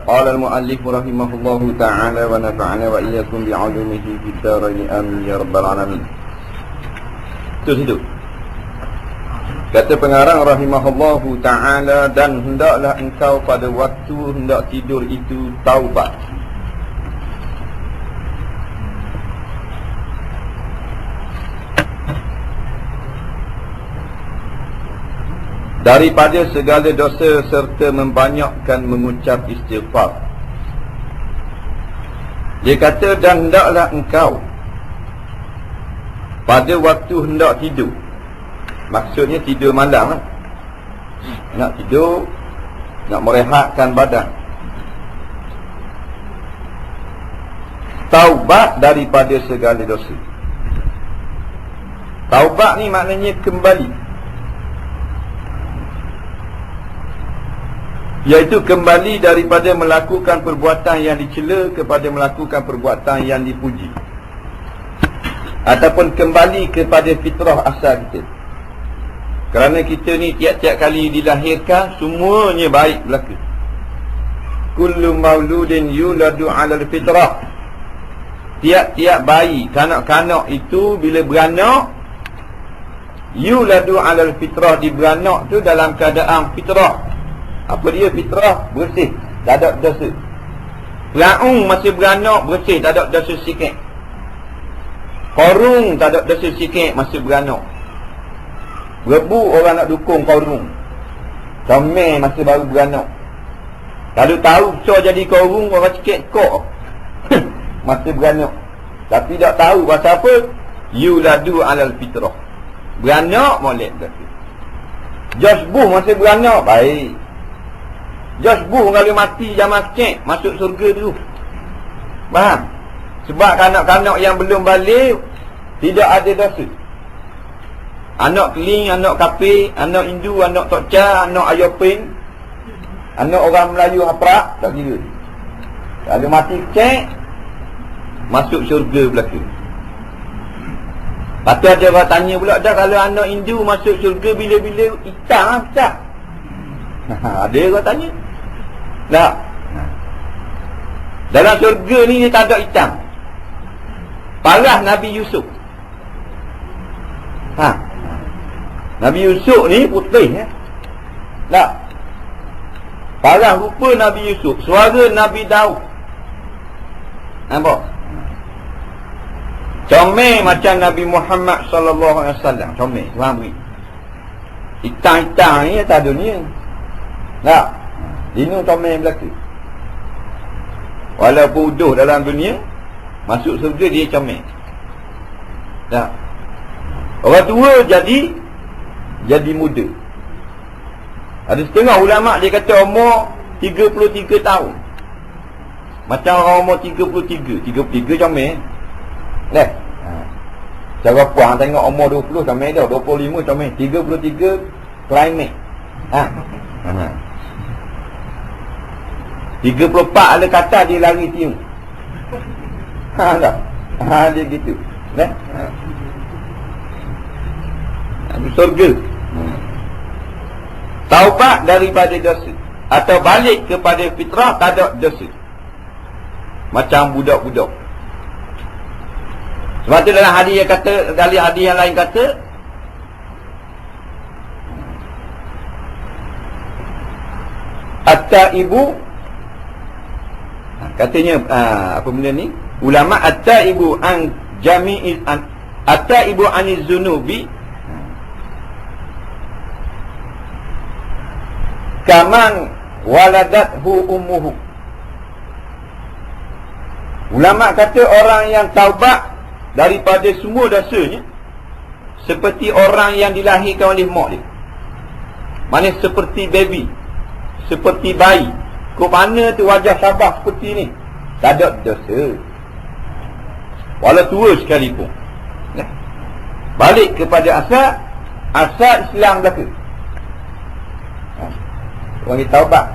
Qala al-muallif rahimahullahu ta'ala wa nafa'ana wa iyyakum bi'ulumihi fid dharain amin ya rabbal alamin. Itu. Kata pengarang rahimahullahu ta'ala, dan hendaklah engkau pada waktu hendak tidur itu taubat. Daripada segala dosa serta membanyakkan mengucap istighfar. Dia kata, dan hendaklah engkau pada waktu hendak tidur. Maksudnya tidur malam lah. Nak tidur, nak merehatkan badan. Taubat daripada segala dosa. Taubat ni maknanya kembali, iaitu kembali daripada melakukan perbuatan yang dicela kepada melakukan perbuatan yang dipuji, ataupun kembali kepada fitrah asal kita. Kerana kita ni tiap-tiap kali dilahirkan semuanya baik berlaku. Kullu mauludin yuladu 'alal fitrah. Tiap-tiap bayi, kanak-kanak itu bila beranak, yuladu 'alal fitrah, di beranak tu dalam keadaan fitrah. Apa dia fitrah? Bersih, tak ada dosa. Raung masih beranak bersih, tak ada dosa sikit. Korung tak ada dosa sikit masih beranak. Berebu orang nak dukung korung. Comel masih baru beranak. Kalau tahu cor jadi korung, orang sikit kok masih beranak. Tapi tak tahu pasal apa? Yuladu 'alal fitrah. Beranak molek berarti. Josh Bush masih beranak, baik. Josh Bush kalau mati zaman kecil, masuk surga dulu. Faham? Sebab kanak-kanak yang belum balik tidak ada dosa. Anak keling, anak kafir, anak Hindu, anak Tokca, anak Ayopin, anak orang Melayu haprak, tak kira. Kalau mati kecil, masuk syurga belaka. Lepas tu ada orang tanya pula, dah kalau anak Hindu masuk syurga bila-bila hitam lah, tak? Ada orang tanya. Tak. Dalam syurga ni dia tak ada hitam. Parah Nabi Yusuf. Nabi Yusuf ni putih ya. Tak. Parah rupa Nabi Yusuf, suara Nabi Daud. Nampak? Comel macam Nabi Muhammad sallallahu alaihi wasallam, comel, faham ni? Hitam-hitam ni atas dunia. Tak. Dino comel belaka. Walaupun uduh dalam dunia, masuk surga dia comel. Tak. Orang tua jadi muda. Ada setengah ulama' dia kata umur 33 tahun. Macam orang umur 33 comel. Leh. Cara puang tengok umur 20 comel dah, 25 comel, 33 climate. 34 ada kata dia lari tiung. Tak. Dia gitu. Leh. Surga. Taubat daripada dosa atau balik kepada fitrah, tak ada dosa. Macam budak-budak. Sebab tu dalam hadis yang kata, dalam hadis yang lain kata, at-taibu, katanya apa benda ni? Ulama at-taibu an jami'il at-taibu aniz zunubi kaman waladathu ummuhu. Ulama kata orang yang taubat daripada semua dosanya seperti orang yang dilahirkan oleh mak dia. Maksudnya seperti baby, seperti bayi. Kok mana tu wajah Sabah seperti ni, tak ada dosa, walau tua sekalipun. Balik kepada asal Islam belaka. Orang taubat.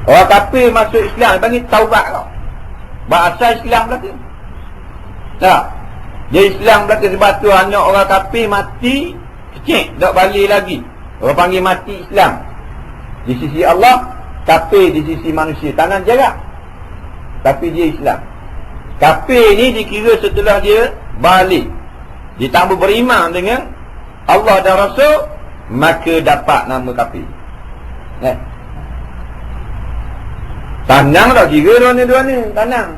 Orang kafir masuk Islam panggil taubat kau. Bahasa Islam belaka. Tak. Dia Islam belaka sebab tu anak orang kafir mati kecil, tak balik lagi. Orang panggil mati Islam. Di sisi Allah kafir di sisi manusia, tak nak jarak. Tapi dia Islam. Kafir ni dikira setelah dia balik, ditambah beriman dengan Allah dan Rasul, maka dapat nama kafir. Tanang tak kira dua ni, tanang.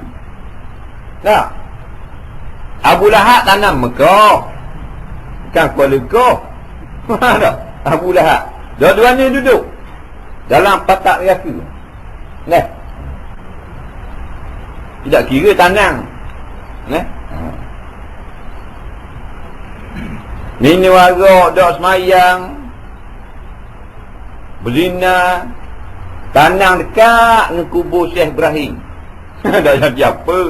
Tak. Abu Lahab tanam Mekah, bukan Kuala Lumpur. Tak. Abu Lahab dua-duanya duduk dalam patak neraka. Tidak kira tanang. Minum arak, dok semayang, berzina, tanang dekat dengan kubur Syekh Ibrahim. Tak jadi apa.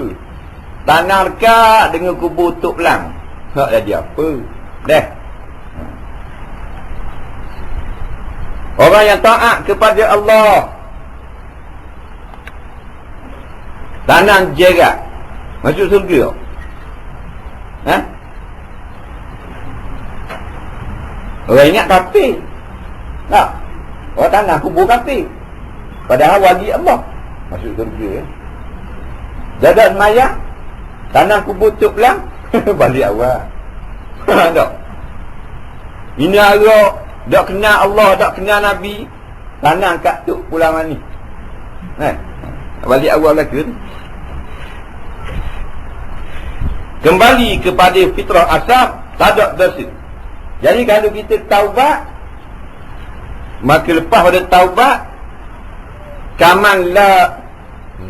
Tanang dekat dengan kubur Tok Pelang. Tak jadi apa. Orang yang taat kepada Allah, tanang jerat, masuk surga. Orang ingat kafir. Tak. Orang tanang kubur kafir. Padahal wali Allah, masuk surga. Jaga semayang, tanang kubur Tok Pelang, balik awal. Tak. Ini arak, tak kenal Allah, tak kenal Nabi, tanang kat Tok Pulang ni. Balik awal lagi tu. Kembali kepada fitrah asal, tak ada dosa. Jadi kalau kita taubat, maka lepas pada taubat, kaman la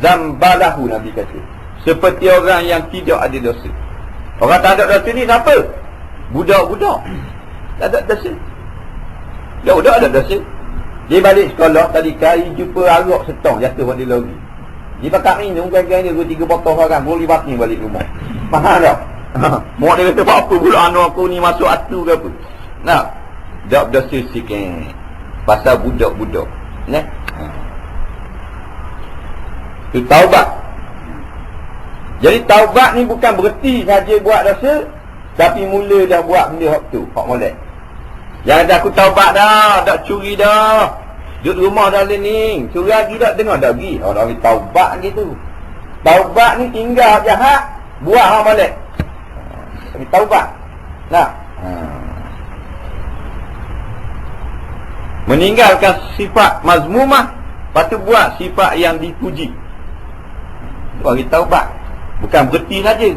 zambalahu, Nabi kata, seperti orang yang tidak ada dosa. Orang tak ada dosa ni siapa? Budak-budak tak ada dosa. Budak-budak ada dosa. Dia balik sekolah, tadi kali jumpa arak setong jatuh pada lori. Dia pakat minum, kan-kan dia 2-3 botol orang, boleh batin balik rumah. Faham tak? Mak dia kata, apa pula anak aku ni masuk atu ke apa? Nah, tak dosa sikit pasal budak-budak. Itu taubat. Jadi taubat ni bukan berhenti saja buat dosa, tapi mula dah buat benda hak tu, hak molek. Jangan dah aku taubat dah, tak curi dah, duduk rumah dah lening, curi lagi tak, dengar dah pergi. Orang ni taubat gitu. Taubat ni tinggal jahat, buat hak molek. Tapi taubat. Meninggalkan sifat mazmumah, lepas tu buat sifat yang dipuji. Orang taubat. Bukan berhenti saja.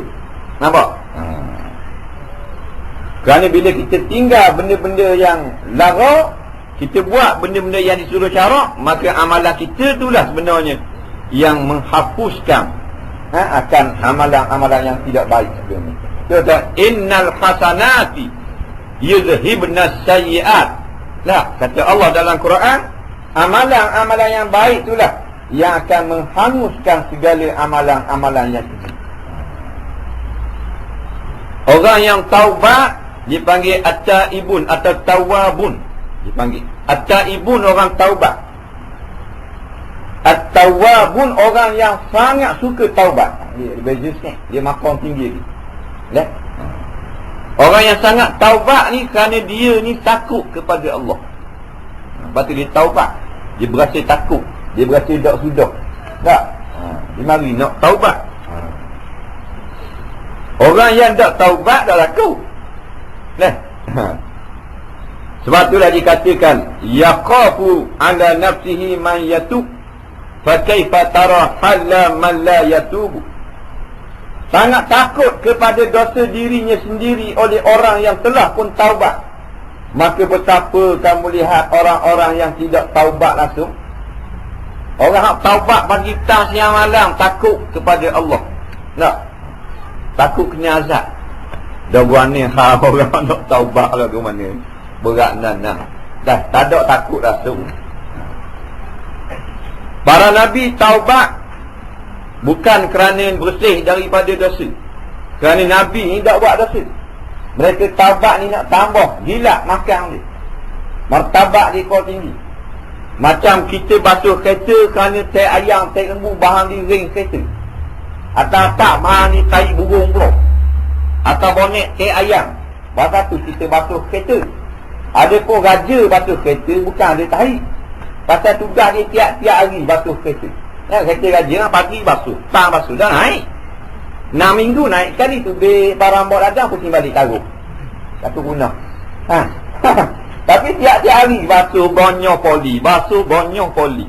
Nampak? Kerana bila kita tinggal benda-benda yang lara, kita buat benda-benda yang disuruh syarak, maka amalan kita itulah sebenarnya yang menghapuskan akan amalan-amalan yang tidak baik sebelum ni. Kata innal hasanati yuzhibnas sayyi'at. Lah, kata Allah dalam Quran, amalan-amalan yang baik itulah yang akan menghanguskan segala amalan-amalan yang keji. Orang yang taubat dipanggil at-taibun atau tawabun. Dipanggil at-taibun, orang taubat. At-tawabun, orang yang sangat suka taubat. Dia beza sikit, dia makam tinggi. Orang yang sangat taubat ni kerana dia ni takut kepada Allah. Lepas tu dia taubat. Dia berasa takut, dia berasa tak sudah. Tak? Dia mari nak taubat. Orang yang tak taubat dah laku. Sebab itulah dikatakan yaqafu ala nafsihi man yatub, fa kaifa tara halla man la yatub. Sangat takut kepada dosa dirinya sendiri oleh orang yang telah pun taubat. Maka betapa kamu lihat orang-orang yang tidak taubat langsung. Orang yang taubat pagi petang siang malam, takut kepada Allah. Tak? Takut kena azab. Dah buat ni orang nak taubat lah ke mana. Berat nanah. Dah tak ada takut langsung. Para Nabi taubat bukan kerana bersih daripada dosa. Kerana Nabi ni tak buat dosa. Mereka taubat ni nak tambah gila makan dia. Martabat dia kau tinggi. Macam kita basuh kereta kerana tai ayam, tai lembu, bahan di ring kereta. Atau tak bahan ni tai burung pula. Atau bonet tai ayam. Pasal tu kita basuh kereta. Ada pun raja basuh kereta bukan ada tai. Pasal tugas dia tiap-tiap hari basuh kereta. Kereta rajin pagi basuh, petang basuh, dah naik 6 minggu naik sekali tu. Barang bawa ladang pusing balik taruh satu guna. Tapi tiap-tiap hari basuh gonyoh poli, basuh gonyoh poli.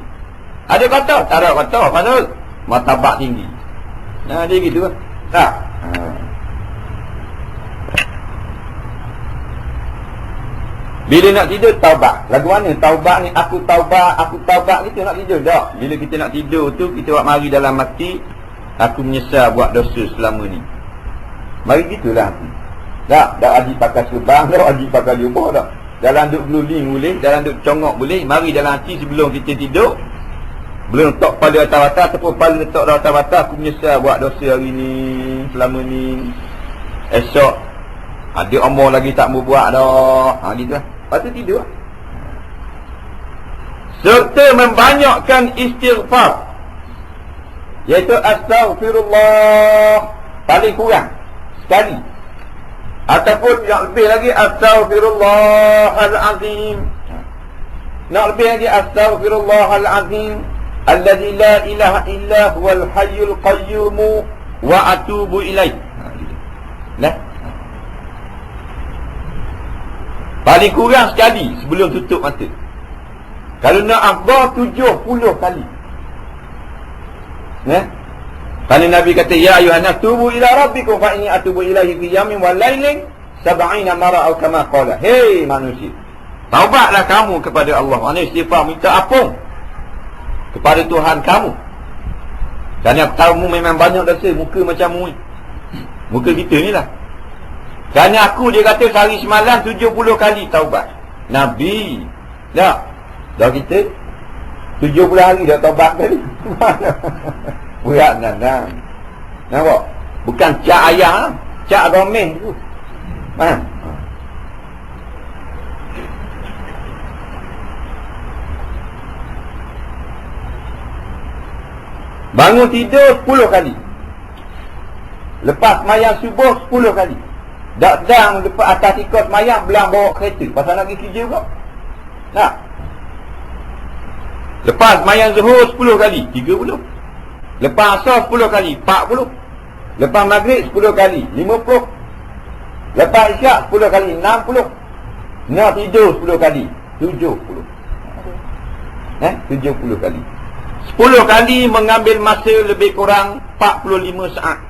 Ada kata? Tak ada kata. Pasal martabat tinggi. Nah, dia gitu kan. Tak. Bila nak tidur, taubat. Lagu mana? Taubat ni, aku taubat gitu nak tidur. Tak. Bila kita nak tidur tu, kita buat mari dalam hati, aku menyesal buat dosa selama ni. Mari gitulah. Tak wajib pakai serban, tak wajib pakai jubah tak. Dalam duk geluling boleh, dalam duk congok boleh. Mari dalam hati sebelum kita tidur. Belum letak pada atas-atas ataupun pada letak pada atas-atas, aku menyesal buat dosa hari ni, selama ni. Esok ada umur lagi tak mau buat dah. Gitu lah. Lepas tu tidur. Serta membanyakkan istighfar, iaitu astaghfirullah paling kurang sekali, ataupun yang lebih lagi astaghfirullahalazim. Nak lebih lagi astaghfirullahalazim alladzi la ilaha illa huwal hayyul qayyum wa atubu ilaih. Nah, paling kurang sekali sebelum tutup mata. Kalau nak afdal 70 kali. Kalau Nabi kata ya ayuhannas tubu ila rabbikum fa inni atubu ilaihi fi yamin wal lailin 70 mara atau kama qala. Hei manusia, taubatlah kamu kepada Allah. Maksudnya istighfar, minta ampun kepada Tuhan kamu. Kerana kamu memang banyak dosa, muka macam mu, muka kita ni lah. Kerana aku, dia kata sehari semalam 70 kali taubat. Nabi tak. Dah kita 70 hari dah taubat kali. Berat nandang. Nampak? Bukan cak ayah, cak romeh tu. Faham? Bangun tidur 10 kali. Lepas mayang subuh 10 kali. Dak-dang lepas atas tikar mayang belang bawa kereta. Pasal nak pergi kerja kau. Nak? Lepas mayang zuhur 10 kali. 30. Lepas asar 10 kali. 40. Lepas maghrib 10 kali. 50. Lepas isyak 10 kali. 60. Nak tidur 10 kali. 70. 70 kali. 10 kali mengambil masa lebih kurang 45 saat.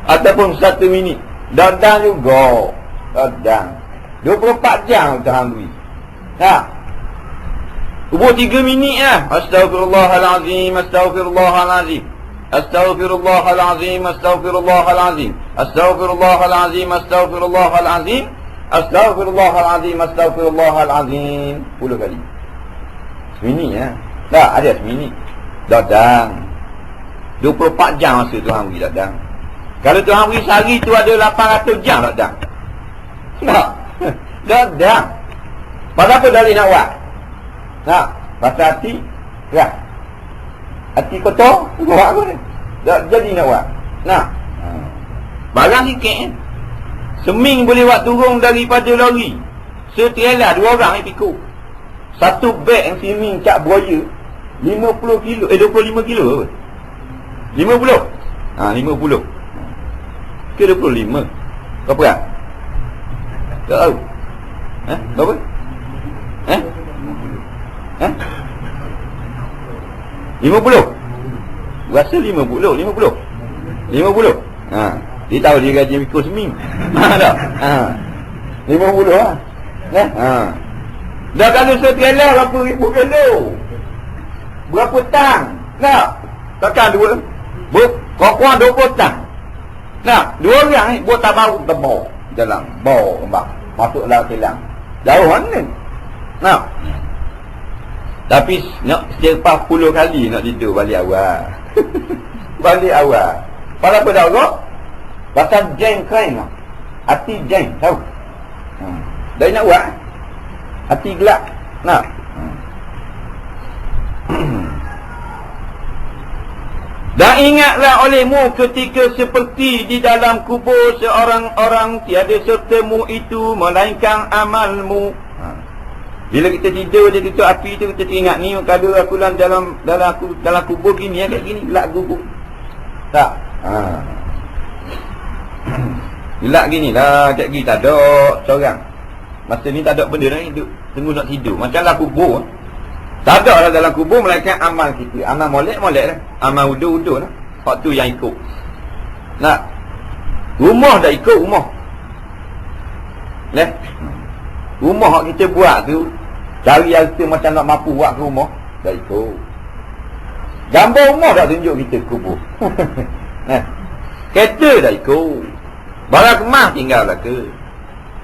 Ataupun 1 minit. Dadang juga. Dadang 24 jam Tuhan beri. Tak? Kubur 3 minit lah. Astaghfirullahalazim, astaghfirullahalazim, astaghfirullahalazim, astaghfirullahalazim, astaghfirullahalazim, astaghfirullahalazim, astaghfirullahalazim, astaghfirullahalazim. 10 kali. Seminit lah. Tak, ada seminit. Dadang 24 jam masa Tuhan beri dadang. Kalau Tuhan beri sehari tu ada 800 jam dadang. Tak. Dadang. Pasal apa dalih nak buat? Tak. Pasal hati ya. Hati kotor, buat apa ni? Tak jadi nak buat. Nak. Barang sikit kan. Seming boleh buat turun daripada lori. Setrailer 2 orang yang pikul. Satu beg yang seming cak buaya 50 kilo, 25 kilo apa? 50. 50. Ke 25? Berapa kan? Tak tahu. Berapa? 50. Rasa 50. 50. Dia tahu dia gaji mikul seming. Tak? 50 lah. Dah kalau setrailer berapa ribu kilo? Berapa tang? Tak? Takkan dua? Kurang 20 tang. Nak, 2 orang ni buat tabau tebau dalam bau kembang. Masuklah kilang. Jauh mana? Nak. Tapi nak selepas 10 kali nak tidur balik awal. Balik awal. Pasal apa dah orang? Pasal jeng kering lah. Hati jeng, tahu? Dari nak buat? Hati gelap. Nak. Dan ingatlah olehmu ketika seperti di dalam kubur seorang-orang tiada sertamu itu melainkan amalmu. Bila kita tidur dia tutup api tu, kita ingat ni kalau aku dalam kubur gini kayak gini gelak gugur. Tak. Gelak gini lah kayak gini tak ada seorang. Masa ni tak ada benda lain duduk tunggu nak tidur. Macam dalam kubur. Tak ada lah dalam kubur melainkan amal kita. Amal molek lah. Amal udur lah. Hak tu yang ikut. Nak. Rumah dah ikut rumah. Rumah hak kita buat tu, cari harta macam nak mampu buat ke rumah, dah ikut. Gambar rumah dah tunjuk kita kubur. Kereta dah ikut. Barang kemas tinggal lah ke.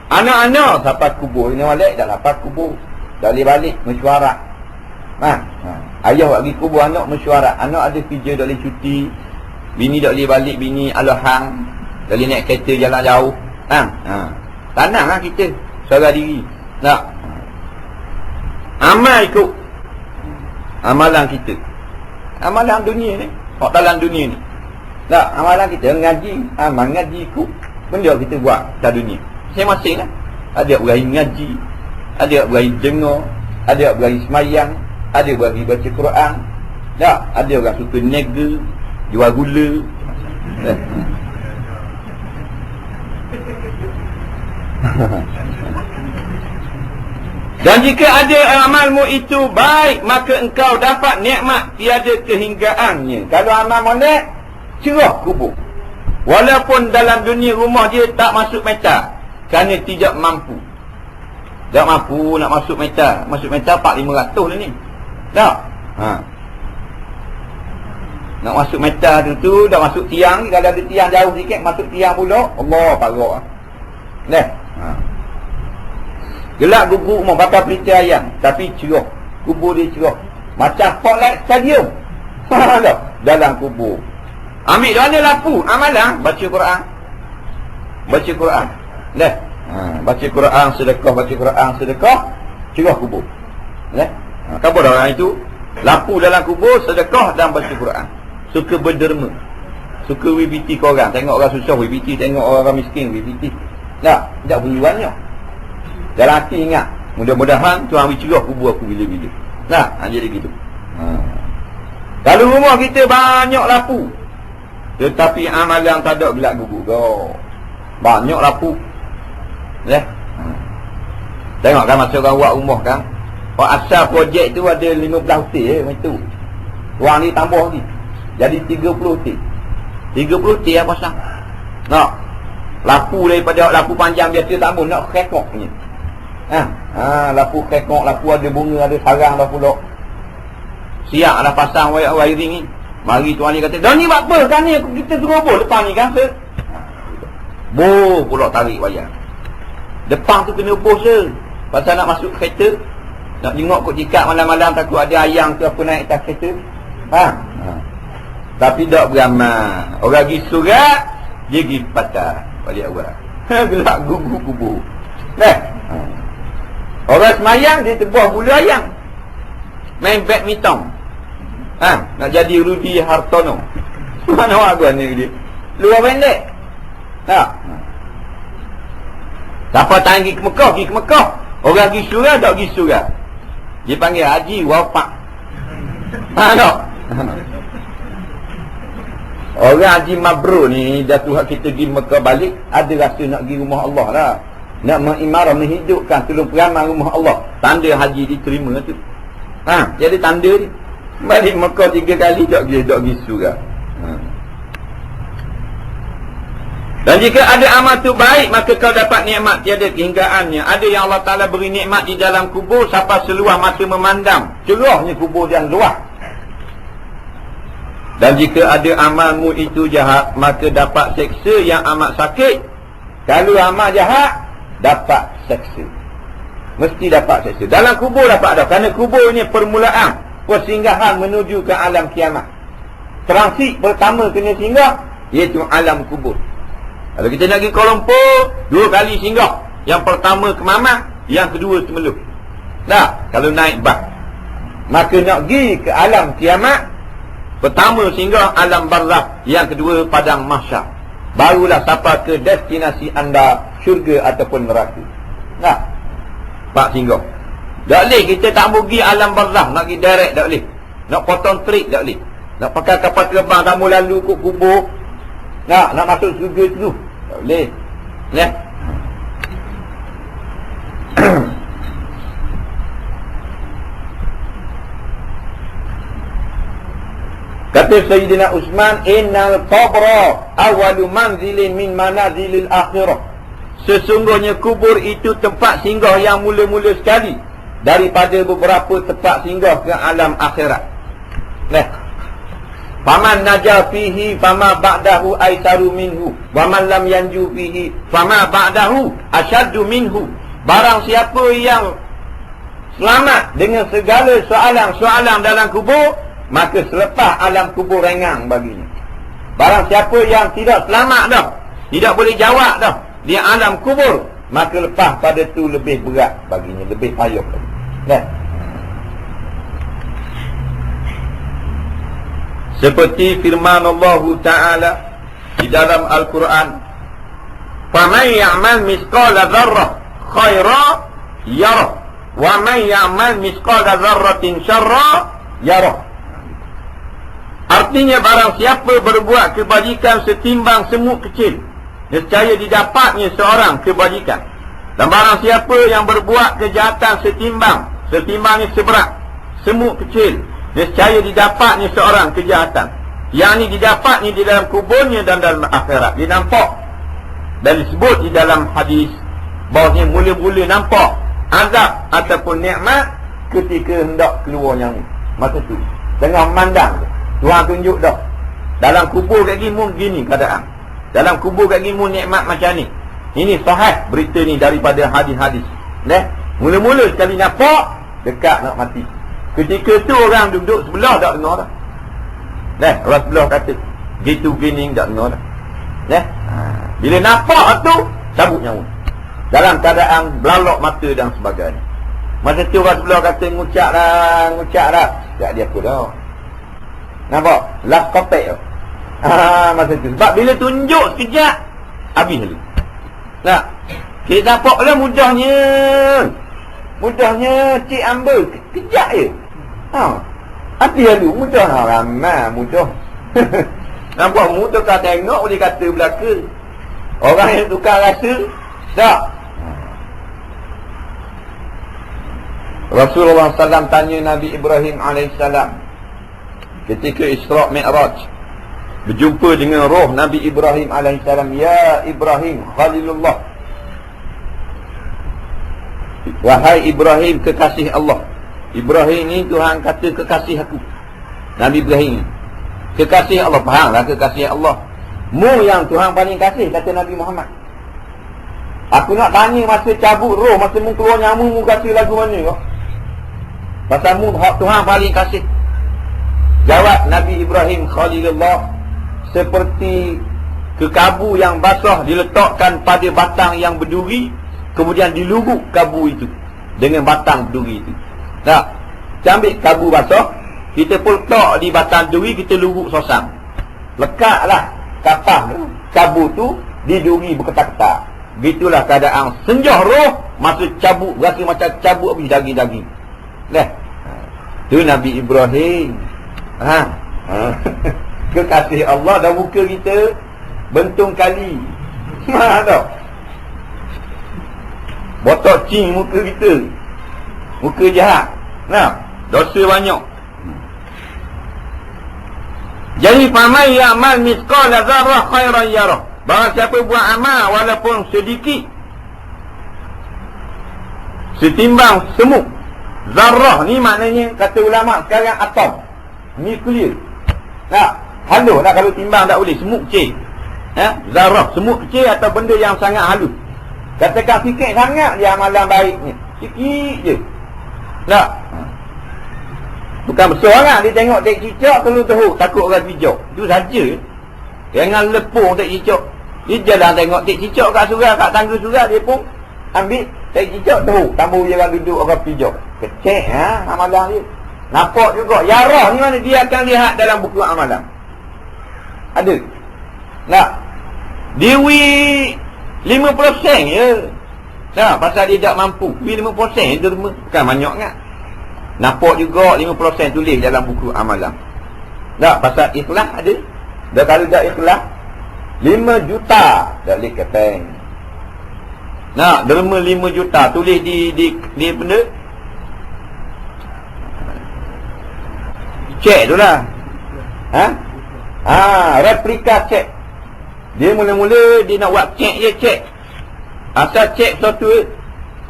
Anak-anak sampai kubur. Ini balik dah lepas kubur. Dah boleh balik mesyuarat. Ayah bagi kubur, anak mesyuarat. Anak ada kerja, dah boleh cuti. Bini dah boleh balik, bini alohang. Dah boleh naik kereta jalan jauh. Tenang lah kita seorang diri. Tak. Amal ikut amalan kita. Amalan dunia ni, hak dalam dunia ni. Tak, amalan kita ngaji, amal ngaji ikut benda kita buat dalam dunia. Masing-masing lah. Ada berani ngaji, ada berani dengar, ada berani semayang, ada berani baca Quran. Tak, ada orang suka nega, jual gula. Dan jika ada amalmu itu baik, maka engkau dapat nikmat tiada kehinggaannya. Kalau amal molek, cerah kubur. Walaupun dalam dunia rumah dia tak masuk meta, kerana tidak mampu. Tak mampu nak masuk meta. Masuk meta 400-500 lah ni. Tak? Nak masuk meta tu dah masuk tiang. Kalau ada tiang jauh sikit, masuk tiang pula, Allah parah. Gelap gugur rumah bakar pelita ayam, tapi cerah. Kubur dia cerah. Macam spotlight stadium. Dalam kubur. Ambil mana lampu? Amalan baca Quran. Baca Quran. Baca Quran sedekah, baca Quran sedekah, cerah kubur. Apa dah orang itu? Lampu dalam kubur, sedekah dan baca Quran. Suka berderma. Suka WBT korang. Tengok orang susah WBT, tengok orang miskin WBT. Tak bunyi banyak. Dalam hati ingat, mudah-mudahan Tuhan beri cerah kubur aku bila-bila. Jadi gitu. Kalau rumah kita banyak lampu, tetapi amalan tak ada gelap gugur. Banyak lampu. Tengok kan masa orang buat rumah kan, asal projek tu ada 15 hotel macam tu. Orang ni tambah lagi, jadi 30 hotel. 30 hotel apa pasang. Lampu daripada lampu panjang biasa tak boleh, nak kekok punya. Lampu kekok, lampu ada bunga, ada sarang dah pula. Siap dah pasang wiring ni. Mari tuan ni kata, dah ni buat apa kan ni, kita teroboh depan ni kan sir. Pula tarik wayar. Depan tu kena bos je. Pasal nak masuk kereta, nak jengok kot jikat malam-malam, takut ada ayam ke apa naik atas kereta. Tapi tak beramal. Orang pergi surat, dia pergi patah balik awal. Gelap gugur kubur. Orang semayang, dia terbuah bulu ayam. Main badminton. Nak jadi Rudy Hartono. Mana orang ni dia? Luar pendek. Siapa tahan pergi ke Mekah, orang pergi surah, tak pergi surah. Dia panggil haji wafak. Orang haji mabrur ni, dah Tuhan kita pergi Mekah balik, ada rasa nak pergi rumah Allah lah. Nak mengimarah, menghidupkan, tolong peramal rumah Allah. Tanda haji diterima tu. Jadi tanda ni. Balik Mekah 3 kali, tak pergi surah. Dan jika ada amal tu baik, maka kau dapat nikmat tiada kehinggaannya. Ada yang Allah Ta'ala beri nikmat di dalam kubur sampai seluar mata memandang. Cerahnya kubur yang luas. Dan jika ada amalmu itu jahat, maka dapat seksa yang amat sakit. Kalau amal jahat, dapat seksa. Mesti dapat seksa. Dalam kubur dapat ada. Kerana kubur ni permulaan, persinggahan menuju ke alam kiamat. Transit pertama kena singgah, iaitu alam kubur. Kalau kita nak pergi Kuala Lumpur, 2 kali singgah. Yang pertama ke Mamah, yang kedua Temeluk. Kalau naik bas. Maka nak pergi ke alam kiamat, pertama singgah alam barzakh, yang kedua padang mahsyar. Barulah sampai ke destinasi anda, syurga ataupun neraka. Pak singgah. Tak boleh kita tak pergi alam barzah, nak pergi direct tak boleh. Nak potong trik tak boleh. Nak pakai kapal terbang tak mau lalu ikut kubur. Nak masuk surga tu. Tak boleh. Ya. Kata Sayyidina Uthman, innal qabra awwalu manzilin min manazilil akhirah. Sesungguhnya kubur itu tempat singgah yang mula-mula sekali daripada beberapa tempat singgah ke alam akhirat. Nah, faman naja fihi fama ba'dahu aisaru minhu wa man lam yanju fihi fama ba'dahu asyaddu minhu. Barang siapa yang selamat dengan segala soalan-soalan dalam kubur, maka selepas alam kubur ringan baginya. Barang siapa yang tidak selamat dah, tidak boleh jawab dah di alam kubur, maka lepas pada tu lebih berat baginya, lebih payah lagi. Nah, seperti firman Allah Ta'ala di dalam Al-Quran, faman ya'mal misqala dzarrah khaira yarah wa man ya'mal misqala dzarratin syarra yarah. Artinya barang siapa berbuat kebajikan setimbang semut kecil, nescaya didapatnya seorang kebajikan. Dan barang siapa yang berbuat kejahatan setimbangnya seberat semut kecil, nescaya didapatnya seorang kejahatan. Yang ini didapatnya di dalam kuburnya dan dalam akhirat. Dia nampak. Dan disebut di dalam hadis bahawasanya mula-mula nampak azab ataupun nikmat ketika hendak keluar nyawa. Masa tu tengah memandang, Tuhan tunjuk dah. Dalam kubur kat gimu gini keadaan. Dalam kubur kat gimu nikmat macam ni. Ini sahih berita ni daripada hadis-hadis. Mula-mula sekali nampak, dekat nak mati. Ketika tu orang duduk sebelah tak dengar dah. Orang sebelah kata gitu gini tak dengar dah. Bila nampak tu, cabut nyawa. Dalam keadaan belalok mata dan sebagainya. Masa tu orang sebelah kata ngucap dah. Tak dia apa dah. Nampak? Last contact tu. Masa tu. Sebab bila tunjuk sekejap, habis dulu. Nah, kita nampak lah mudahnya cik ambil kejap je. Habis dulu. Mudah ramai mudah. Nampak mudah kau tengok boleh kata belaka. Orang yang tukar rasa tak. Rasulullah SAW tanya Nabi Ibrahim AS ketika Isra' Mi'raj, berjumpa dengan roh Nabi Ibrahim AS. Ya Ibrahim Khalilullah, wahai Ibrahim kekasih Allah. Ibrahim ni Tuhan kata kekasih aku. Nabi Ibrahim kekasih Allah. Fahamlah kekasih Allah. Mu yang Tuhan paling kasih, kata Nabi Muhammad. Aku nak tanya masa cabut roh, masa mu keluar nyawa, mu kasih lagu mana kau? Pasal mu Tuhan paling kasih. Jawab Nabi Ibrahim Khalilullah, seperti kekabu yang basah diletakkan pada batang yang berduri, kemudian dilubuk kabu itu dengan batang berduri itu. Tak, kita ambil kabu basah, kita pun letak di batang duri, kita lubuk sosang. Lekatlah kapah kabu tu di duri berketak-ketak. Begitulah keadaan senjah roh masa cabut, rasa macam cabut habis daging-daging. Tu Nabi Ibrahim. Kekasih Allah, dan muka kita bentung kali. Tak? Botok cing muka kita. Muka jahat. Dosa banyak. Jadi faman ya'mal mithqala dzarrah khairan yarah. Barang siapa buat amal walaupun sedikit setimbang semut. Zarrah ni maknanya, kata ulama sekarang, atom, nuklear. Halus lah kalau timbang tak boleh. Semut kecil. Zarrah, semut kecil atau benda yang sangat halus. Katakan sikit sangat dia amalan baiknya. Sikit je. Bukan besar lah. Dia tengok tek cicak telur teruk, takut orang pijak. Itu saja. Jangan lepung tek cicak. Dia jalan tengok tek cicak kat surau, kat tangga surau, dia pun ambil tek cicak teruk. Tambah dia orang duduk orang pijak. Kecek amalan dia. Nampak juga. Yarah ni mana dia akan lihat dalam buku amalan. Ada. Dewi 5% je. Dah, pasal dia tak mampu. 5% derma. Bukan banyak kan? Nampak juga 5% tulis dalam buku amalan. Tak, pasal ikhlas ada. Dah kalau tak ikhlas 5 juta dah boleh kata. Nah, derma 5 juta tulis di benda. Cek tu lah. Replika cek. Dia mula-mula dia nak buat cek je cek. Asal cek sesuatu.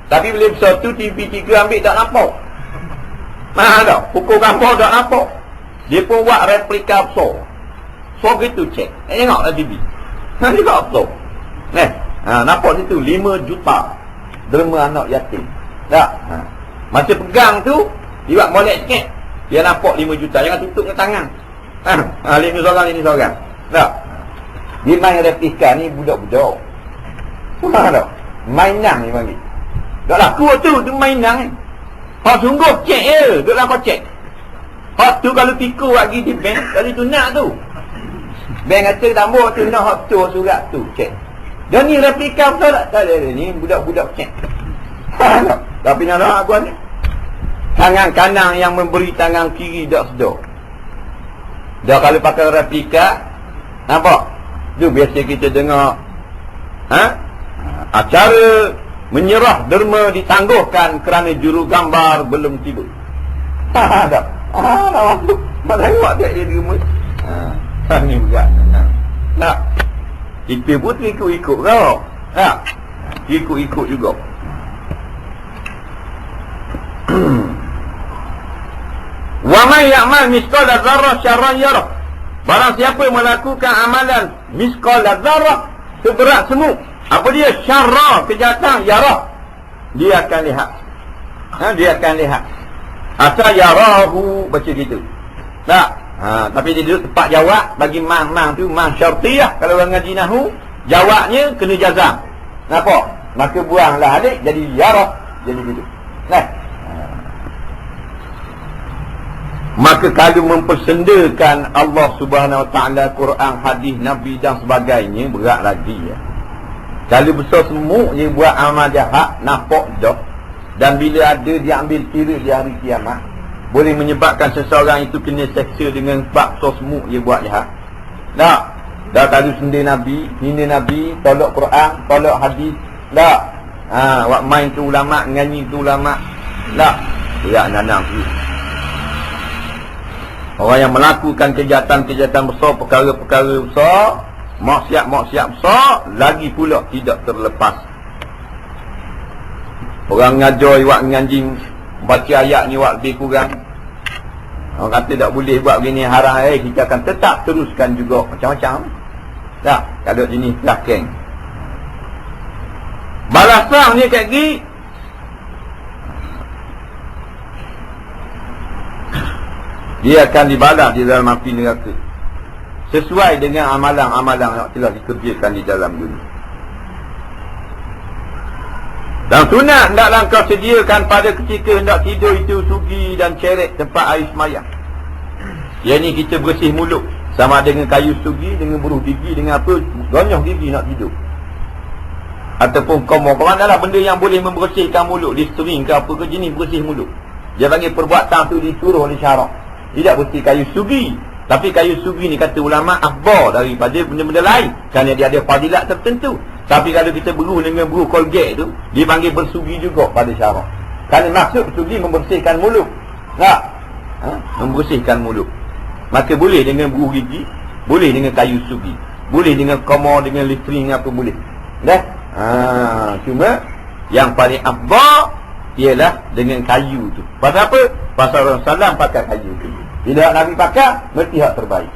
Tapi bila sesuatu TV3 ambil tak nampak. Mana tak? Pukul gambar tak nampak. Dia pun buat replika besar. So gitu cek. Tengoklah TV. Dia tak besar. Nampak situ 5 juta derma anak yatim. Tak? Masa pegang tu dia buat molek sikit. Dia nampak 5 juta. Jangan tutup dengan tangan. Ini seorang. Tak? Dia main replika ni budak-budak. Tak? Mainan ni panggil. Tak laku tu mainan. Hak sungguh cek je. Duk lah kau cek. Hak tu kalau pikul lagi di bank. Kali tu nak tu. Bank kata tambah tu nak hak tu surat tu cek. Dan ni replika betul tak? Tak ada. Ni budak-budak cek. Tapi nak aku ni. Tangan kanan yang memberi, tangan kiri tak sedar. Dah kalau pakai replika, nampak? Tu biasa kita dengar acara menyerah derma ditangguhkan kerana juru gambar belum tiba. Tak. Nak tengok tak dia derma. Ni berat. Tak. Kita pun ikut-ikut kau. Tak. Ikut-ikut juga. Wa may ya'mal misqala dzarrah syarran yarah. Barang siapa melakukan amalan misqala dzarrah, seberat semut, apa dia? Syarra, kejahatan, yarah, dia akan lihat. Dia akan lihat. Asal yarahu baca gitu. Tak. Tapi dia duduk tepat jawab bagi mang tu mang syartiyah. Kalau orang ngaji nahwu, jawabnya kena jazam. Nampak? Maka buanglah alik jadi yarah, jadi gitu. Maka kalau mempersendakan Allah Subhanahu Wa Taala, Quran, hadis, Nabi dan sebagainya, berat lagi ya. Kalau besar semua dia buat amal jahat, nampak dah. Dan bila ada dia ambil kira di hari kiamat, boleh menyebabkan seseorang itu kena seksa dengan sebab besar semua dia buat jahat. Tak? Dah kalau senda Nabi, hina Nabi, tolak Quran, tolak hadis. Tak? Wak main tu ulama, nyanyi tu ulama. Tak? Ya nanang tu. Orang yang melakukan kejahatan-kejahatan besar, perkara-perkara besar, maksiat-maksiat besar, lagi pula tidak terlepas. Orang ngajar buat nganjing, baca ayat ni buat lebih kurang. Orang kata tak boleh buat begini, haram, kita akan tetap teruskan juga macam-macam. Tak? Kalau jenis belakang. Balasan ni kat gigi, dia akan dibalas di dalam api neraka sesuai dengan amalan-amalan yang telah dikerjakan di dalam dunia. Dan sunat hendaklah kau sediakan pada ketika hendak tidur itu sugi dan ceret tempat air semayang. Yang ni kita bersih mulut, sama dengan kayu sugi, dengan buruh gigi, dengan apa, gonyah gigi nak tidur. Ataupun komor, mana lah benda yang boleh membersihkan mulut, Listerine ke apa ke jenis bersih mulut. Dia panggil perbuatan tu disuruh oleh syarak. Tidak mesti kayu sugi. Tapi kayu sugi ni kata ulama' afdal daripada benda-benda lain, kerana dia ada fadilat tertentu. Tapi kalau kita beruh dengan beruh Colgate tu, dia panggil bersugi juga pada syarak. Kerana maksud sugi membersihkan mulut. Tak? Membersihkan mulut. Maka boleh dengan beruh gigi, boleh dengan kayu sugi, boleh dengan komor, dengan Listerine apa boleh. Dah? Cuma yang paling afdal ialah dengan kayu tu. Pasal apa? Pasal Rasulullah pakai kayu tu. Bila Nabi pakai, mesti hak terbaik.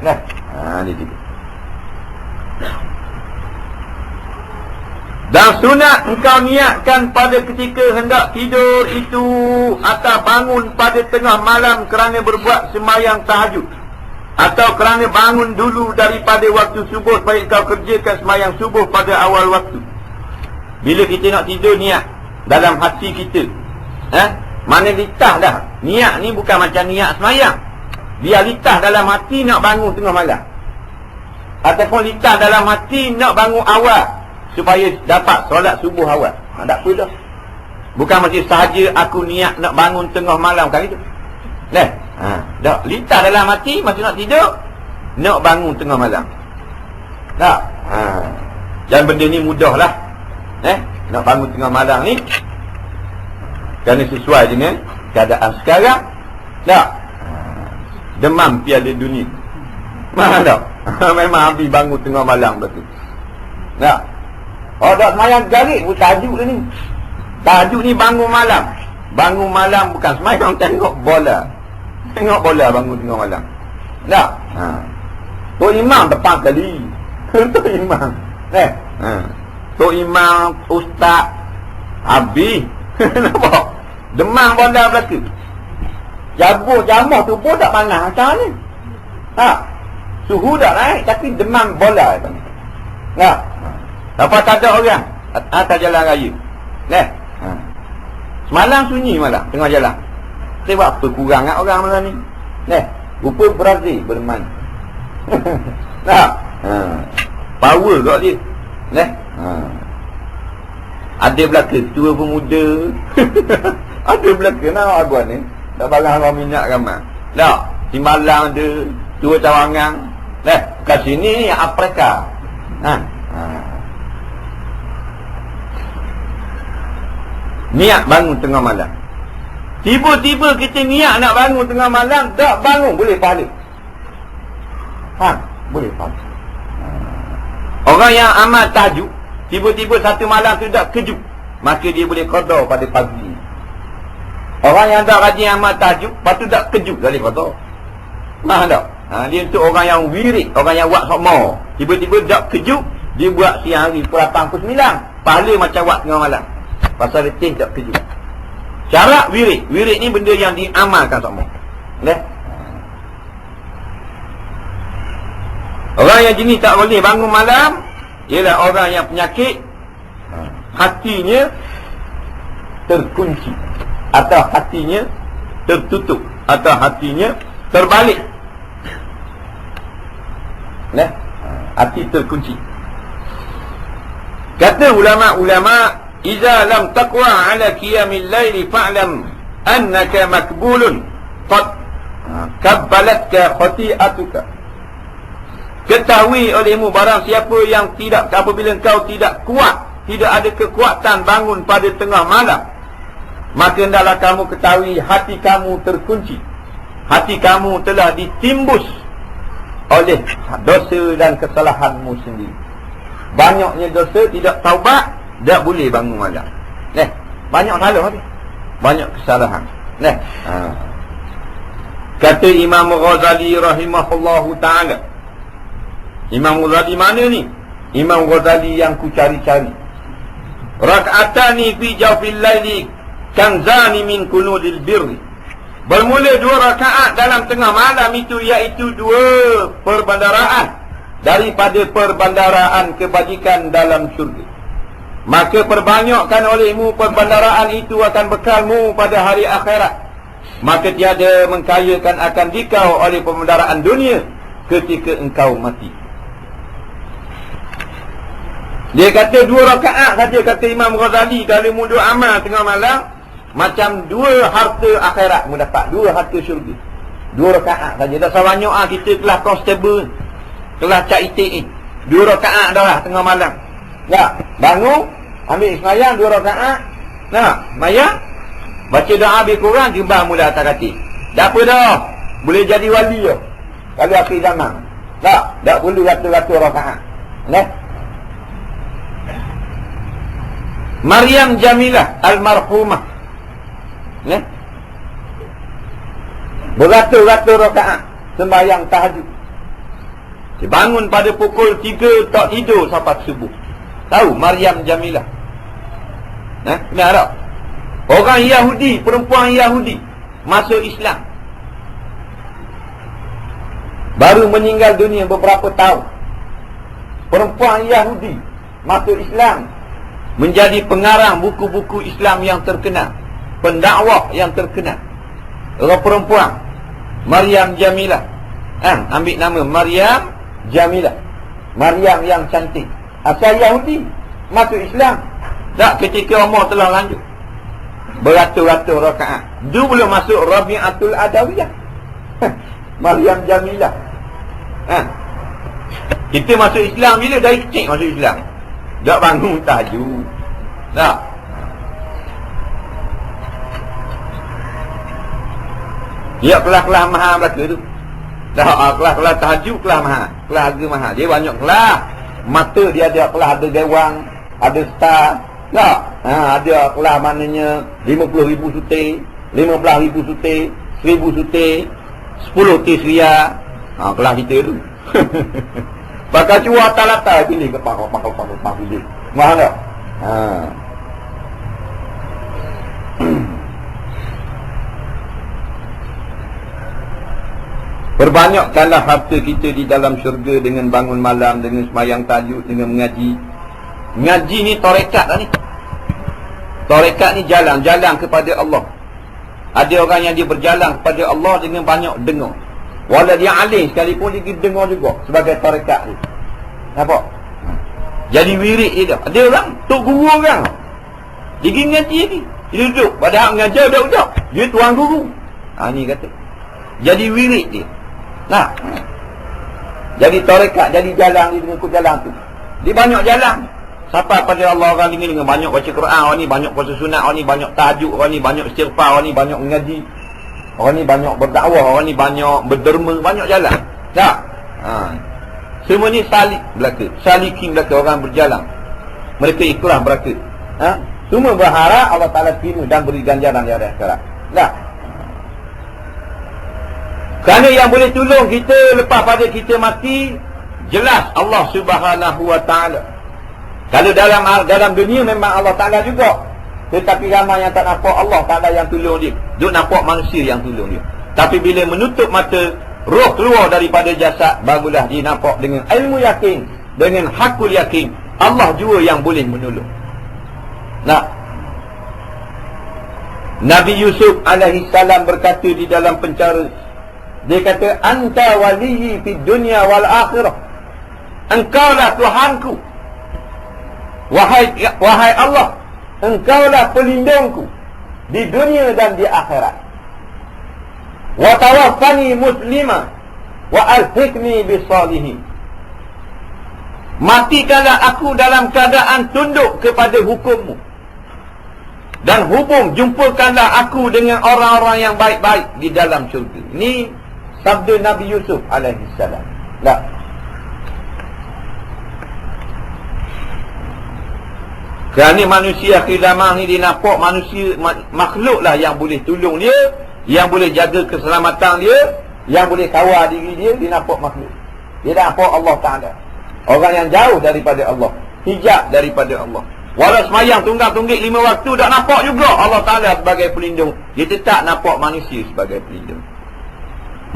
Nah, ni tiga. Dan sunat engkau niatkan pada ketika hendak tidur itu atau bangun pada tengah malam kerana berbuat sembahyang tahajud, atau kerana bangun dulu daripada waktu subuh supaya engkau kerjakan sembahyang subuh pada awal waktu. Bila kita nak tidur, niat dalam hati kita. Mana litah dah. Niat ni bukan macam niat semayang. Dia litah dalam hati nak bangun tengah malam, ataupun litah dalam hati nak bangun awal supaya dapat solat subuh awal. Tak apa dah. Bukan macam sahaja aku niat nak bangun tengah malam kali tu. Dah lintas dalam hati masa nak tidur, nak bangun tengah malam. Tak? Dan benda ni mudah lah. Nak bangun tengah malam ni kerana sesuai dengan keadaan sekarang. Tak? Demam Piala Dunia. Mana tak? Memang habis bangun tengah malam betul. Tak? Oh, tak semayang garik pun tajuk dia ni. Tajuk ni bangun malam. Bangun malam bukan semayang, tengok bola. Tengok bola bangun tengah malam. Tak? Tok Imam depan kali. Tok Imam. Tok Imam, Ustaz habis. Nampak? Demam bola belaka. Jamah tu pun tak panas macam ni. Suhu dah naik tapi demam bola. Apa tak ada orang atas jalan raya. Semalam sunyi malam tengah jalan. Sebab apa kurang kat orang malam ni? Rupa Brazil bermain. Power kat dia. Ada belaka tua pemuda. Ada belaka nak aguan ni. Tak barang orang minyak ramai. Tak, timbalang ada, tua cawangan. Kat sini ni Afrika. Niat bangun tengah malam. Tiba-tiba kita niat nak bangun tengah malam, tak bangun boleh pahala. Boleh pahala. Orang yang amat tahajud, tiba-tiba satu malam tu tak kejut, maka dia boleh qada pada pagi. Orang yang tak rajin amat tahajud, lepas tu tak kejut boleh qada. Faham tak? Dia untuk orang yang wirid, orang yang buat sokmo. Tiba-tiba tak kejut, dia buat siang hari pukul 8 pukul 9. Pahala macam buat tengah malam. Pasal letih tak kejut. Cara wirid. Wirid ni benda yang diamalkan sokmo. Orang yang jenis tak boleh bangun malam ialah orang yang penyakit hatinya terkunci, atau hatinya tertutup, atau hatinya terbalik. Hati terkunci. Kata ulama-ulama, "Idza lam taqwa 'ala qiyamil laili fa'lam annaka makbulun qad kabbalatka khati'atuka." Ketahui olehmu barang siapa yang tidak, apabila engkau tidak kuat, tidak ada kekuatan bangun pada tengah malam, maka hendaklah kamu ketahui hati kamu terkunci. Hati kamu telah ditimbus oleh dosa dan kesalahanmu sendiri. Banyaknya dosa, tidak taubat, tak boleh bangun malam. Banyak salah ni. Banyak kesalahan. Kata Imam Ghazali rahimahullahu ta'ala. Imam Ghazali mana ni? Imam Ghazali yang ku cari-cari. Rak'atani fi jawfil laili kanzani min kunudil birri. Bermula 2 rakaat dalam tengah malam itu, iaitu 2 perbandaraan daripada perbandaraan kebajikan dalam syurga. Maka perbanyakkan olehmu perbandaraan itu akan bekalmu pada hari akhirat. Maka tiada mengkayakan akan dikau oleh perbandaraan dunia ketika engkau mati. Dia kata 2 rakaat saja, kata Imam Ghazali, kalau mu duk amal tengah malam, macam 2 harta akhirat mu dapat, 2 harta syurga. 2 rakaat saja. Dah sebanyak kita kelas constable, kelas cak itik ni. 2 rakaat dah lah tengah malam. Bangun, ambil semayang 2 rakaat. Semayang, baca doa habis Quran, jembang mula atas katil. Dah apa dah, boleh jadi wali dah. Kalau akhir zaman. Tak perlu ratus-ratus rakaat. Maryam Jamilah almarhumah, beratus-ratus rakaat sembahyang tahajud. Dia bangun pada pukul 3, tak tidur sampai subuh. Tahu Maryam Jamilah? Kenal tak? Orang Yahudi, perempuan Yahudi masuk Islam, baru meninggal dunia beberapa tahun. Perempuan Yahudi masuk Islam, menjadi pengarang buku-buku Islam yang terkenal, pendakwah yang terkenal. Orang perempuan Maryam Jamilah. Ambil nama Maryam Jamilah, Maryam yang cantik. Asal Yahudi, masuk Islam, Tak, ketika Umar telah lanjut beratus-ratus rakaat, dia belum masuk Rabi'atul Adawiyah. Maryam Jamilah. Kita masuk Islam bila? Dari kecil masuk Islam. Tak bangun tahajud. Tak. Ya, kelas-kelas mahal belaka tu. Dah, kelas-kelas tahajud, kelas mahal. Kelas harga mahal. Dia banyak kelas. Mata dia ada kelas, ada dewang, ada star. Tak. Ada kelas maknanya 50,000 sutir, 15,000 sutir, 1,000 sutir, 10 tisria. Kelas kita tu. Bakal cuar atas latar pilih ke pakau pilih. Mahal tak? Perbanyakkanlah harta kita di dalam syurga dengan bangun malam, dengan sembahyang tahajud, dengan mengaji. Mengaji ni tarekat lah ni. Tarekat ni jalan kepada Allah. Ada orang yang dia berjalan kepada Allah dengan banyak dengar. Walau dia alim sekalipun dia pergi dengar juga sebagai tarekat ni. Nampak? Jadi wirid dia dah. Ada orang, tok guru orang, dia pergi mengaji lagi. Dia duduk, padahal mengajar budak-budak, dia tuan guru. Ni kata jadi wirid dia. Nah, jadi tarekat, jadi jalan dia dengan ikut jalan tu. Dia banyak jalan sampai pada Allah. Orang ni dengan banyak baca Quran, orang ni banyak puasa sunat, orang ni banyak tahajud, orang ni banyak istighfar, orang ni banyak mengaji, orang ni banyak berdakwah, orang ni banyak berderma, banyak jalan. Tak? Semua ni salik belaka, salikin belaka, orang berjalan. Mereka ikhlas belaka. Semua berharap Allah Ta'ala terima dan beri ganjaran di akhirat. Tak? Kerana yang boleh tolong kita lepas pada kita mati, jelas Allah Subhanahu Wa Ta'ala. Kalau dalam dunia memang Allah Ta'ala juga, tetapi ramai yang tak nampak Allah Ta'ala yang tolong dia. Duk nampak manusia yang tolong dia. Tapi bila menutup mata, roh keluar daripada jasad, barulah dia nampak dengan ilmu yakin, dengan hakul yakin, Allah juga yang boleh menolong. Nah, Nabi Yusuf alaihi salam berkata di dalam penjara, dia kata, anta waliyyi fid dunya wal akhirah. Engkaulah Tuhanku, wahai Allah, engkaulah pelindungku di dunia dan di akhirat. Wa tawaffani muslima wa alhiqni bisalihin. Matikanlah aku dalam keadaan tunduk kepada hukummu, dan jumpakanlah aku dengan orang-orang yang baik-baik di dalam syurga. Ini sabda Nabi Yusuf alaihi salam. Tak. Kerana manusia akhir zaman ni dia nampak manusia makhluklah yang boleh tolong dia, yang boleh jaga keselamatan dia, yang boleh kawal diri dia. Dia nampak makhluk. Dia nampak Allah Ta'ala, orang yang jauh daripada Allah, hijab daripada Allah. Walau semayang tunggang-tunggik 5 waktu, tak nampak juga Allah Ta'ala sebagai pelindung. Dia tetap nampak manusia sebagai pelindung.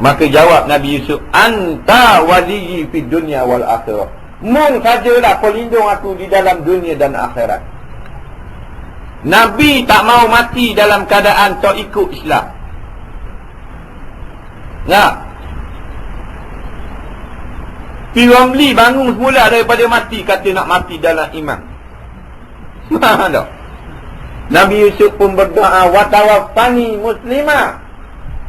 Maka jawab Nabi Yusuf, anta waliyyi fid dunya wal akhirah. Mun sajalah pelindung aku di dalam dunia dan akhirat. Nabi tak mau mati dalam keadaan tak ikut Islam. Nah, Piramli bangun semula daripada mati, kata nak mati dalam iman. Mana? Nabi Yusuf pun berdoa, wa tawaffani muslima.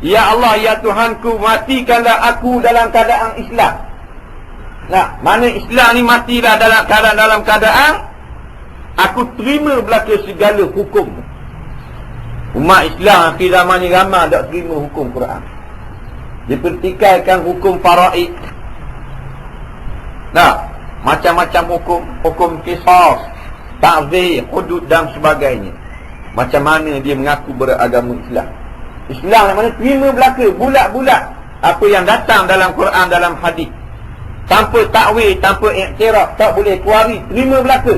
Ya Allah, ya Tuhanku, matikanlah aku dalam keadaan Islam. Nah, mana Islam ni matilah dalam keadaan aku terima belaka segala hukum. Umat Islam akhir zaman ni ramai tak terima hukum Quran. Dipertikaikan hukum faraid. Nah, macam-macam hukum qisas, ta'zir, hudud dan sebagainya. Macam mana dia mengaku beragama Islam. Islam yang mana terima belaka bulat-bulat apa yang datang dalam Quran, dalam hadis, tanpa takwil, tanpa iktiraf, tak boleh kuari, terima belaka.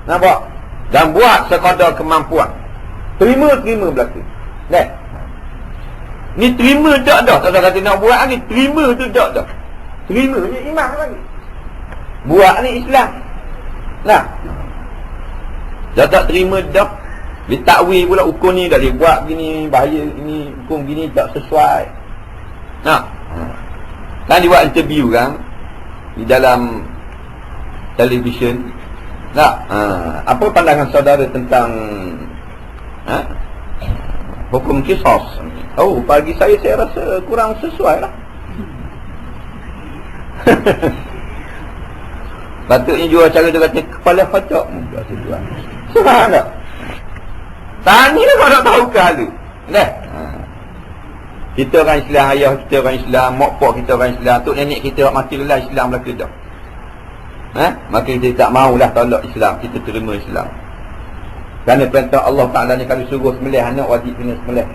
Nampak? Dan buat sekadar kemampuan. Terima belaka. Nah, ni terima tak dah. Tak kata nak buat ni, terima tu tak dah. Terima ni iman lagi. Buat ni Islam. Nah, dah tak terima dah. Dia takwil pula hukum ni dah dia buat gini, bahaya ini, hukum gini tak sesuai. Nah, kan dia buat interview kan di dalam televisyen. Tak? Apa pandangan saudara tentang hukum qisas? Oh, bagi saya rasa kurang sesuai lah. Patutnya jual cara dia kata kepala pacak muka sejual. Sebab tak? Tanya kalau tak tahu ke hal dah. Kita orang Islam, ayah kita orang Islam, mak pak kita orang Islam, tok nenek kita mati lelah Islam belaka dah. Maka kita tak maulah tolak Islam, kita terima Islam. Kerana perintah Allah Ta'ala ni kalau suruh sembelih anak wajib kena sembelih.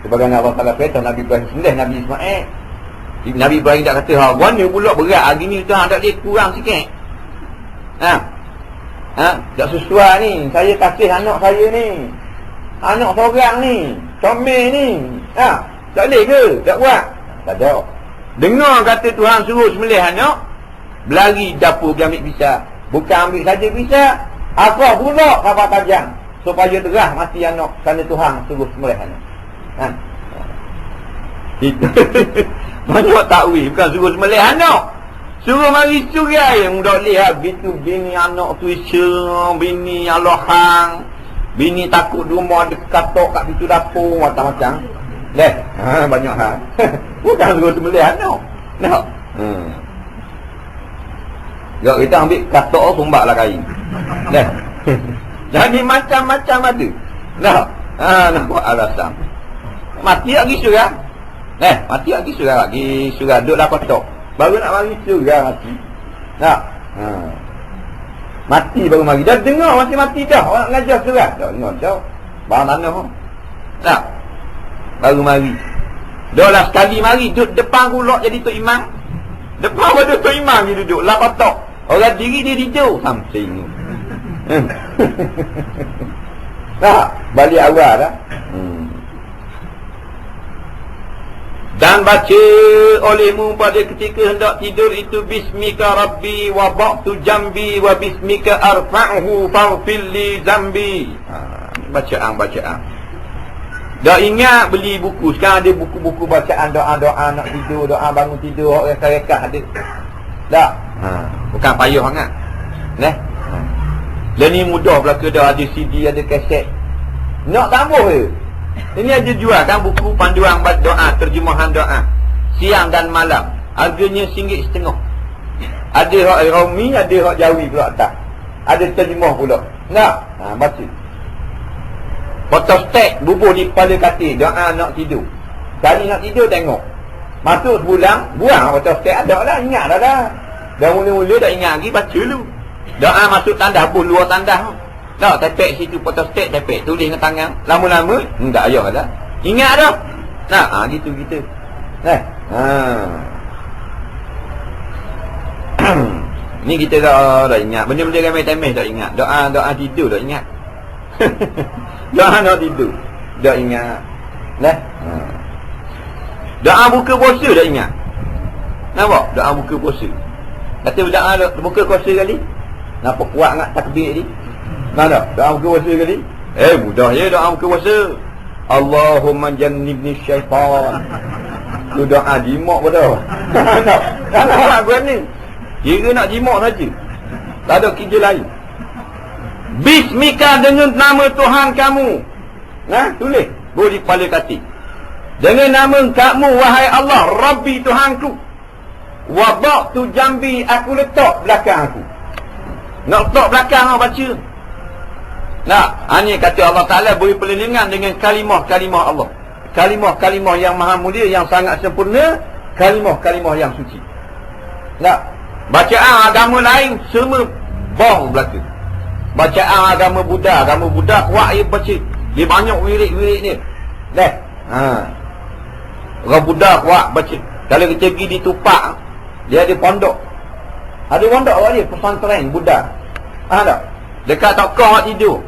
Sebagaimana Allah Ta'ala perintah Nabi Ibrahim sembelih Nabi Ismail. Nabi Ibrahim tak kata, mana pula berat hari ni Tuhan tak boleh kurang sikit. Tak sesuai ni, saya kasih anak saya ni. Anak seorang ni, comel ni. Tak boleh ke? Tak buat? Tak ada. Dengar kata Tuhan suruh sembelih anak, berlari dapur pergi ambil pisau. Bukan ambil saja pisau, apa pula kapal tajam supaya terah mati anak kerana Tuhan suruh sembelih anak. Banyak takwil, bukan suruh sembelih anak, suruh mari surai yang dah lihat itu bini anak tu isya, bini Allah hang, bini takut rumah ada katok kat pintu dapur macam-macam. Banyak hal. Bukan suruh sembelih anak. Nak. Kalau kita ambil katok sumbaklah kain. Jadi macam-macam ada. Nak buat alasan. Mati lagi surah. Mati lagi surah lagi. Surah duduklah kotak. Baru nak mari surah mati. Mati baru mari. Dah dengar masih mati dah. Orang mengajar surah. Tak dengar dah. Barang tanah. Baru mari. Dah lah sekali mari. Duduk depan pulak jadi Tok Imam. Depan pada Tok Imam dia duduk. Lah kotak. Orang diri dia tidur. Something. Balik awal dah. Dan baca olehmu pada ketika hendak tidur itu bismika rabbi wa ba'tu jambi wa bismika arfa'uhu faghfir li zambi. Bacaan. Dah ingat beli buku. Sekarang ada buku-buku bacaan doa-doa nak tidur, doa bangun tidur, orang rekat ada. Tak? Bukan payah sangat. Dan ni mudah belaka dah, ada CD, ada kaset. Nak tambah ke? Ini ada jual kan buku panduan doa, terjemahan doa siang dan malam. Harganya RM1.50. Ada hak Romi, ada hak Jawi pula atas. Ada terjemah pula. Nak? Baca. Fotostat bubuh di kepala katil. Doa nak tidur. Kali nak tidur tengok. Masuk sebulan, buang fotostat. Ada lah, ingat dah. Dah mula-mula dah ingat lagi, baca dulu. Doa masuk tandas pun, luar tandas. Tak, tepek situ fotostat, tepek. Tulis dengan tangan. Lama-lama, tak payah dah. Ingat dah. Gitu kita. Ni kita dah ingat. Benda-benda remeh-temeh tak ingat. Doa tidur tak ingat. Doa nak tidur tak ingat. Doa buka puasa tak ingat. Nampak? Doa buka puasa. Kata doa buka puasa kali. Nampak kuat sangat takbir ni. Mana? Doa buka puasa kali. Mudah je doa buka puasa. Allahumma jannibni syaitan. Tu doa jimak pada. Nak berani. Kira nak jimak saja. Tak ada kerja lain. Bismika dengan nama Tuhan kamu. Tulis. Boleh kepala katil. Dengan nama kamu wahai Allah, Rabbi Tuhanku. Wa ba'tu jambi, aku letak belakang aku. Nak letak belakang aku baca. Ini kata Allah Ta'ala beri perlindungan dengan kalimah-kalimah Allah. Kalimah-kalimah yang maha mulia, yang sangat sempurna. Kalimah-kalimah yang suci. Bacaan agama lain semua bong belaka. Bacaan agama Buddha kuat dia baca. Dia banyak wirid-wirid dia. Orang Buddha kuat baca. Kalau kita pergi di Tupak, dia ada pondok. Ada pondok awak dia, pesantren Buddha. Tak? Dekat tokoh awak tidur.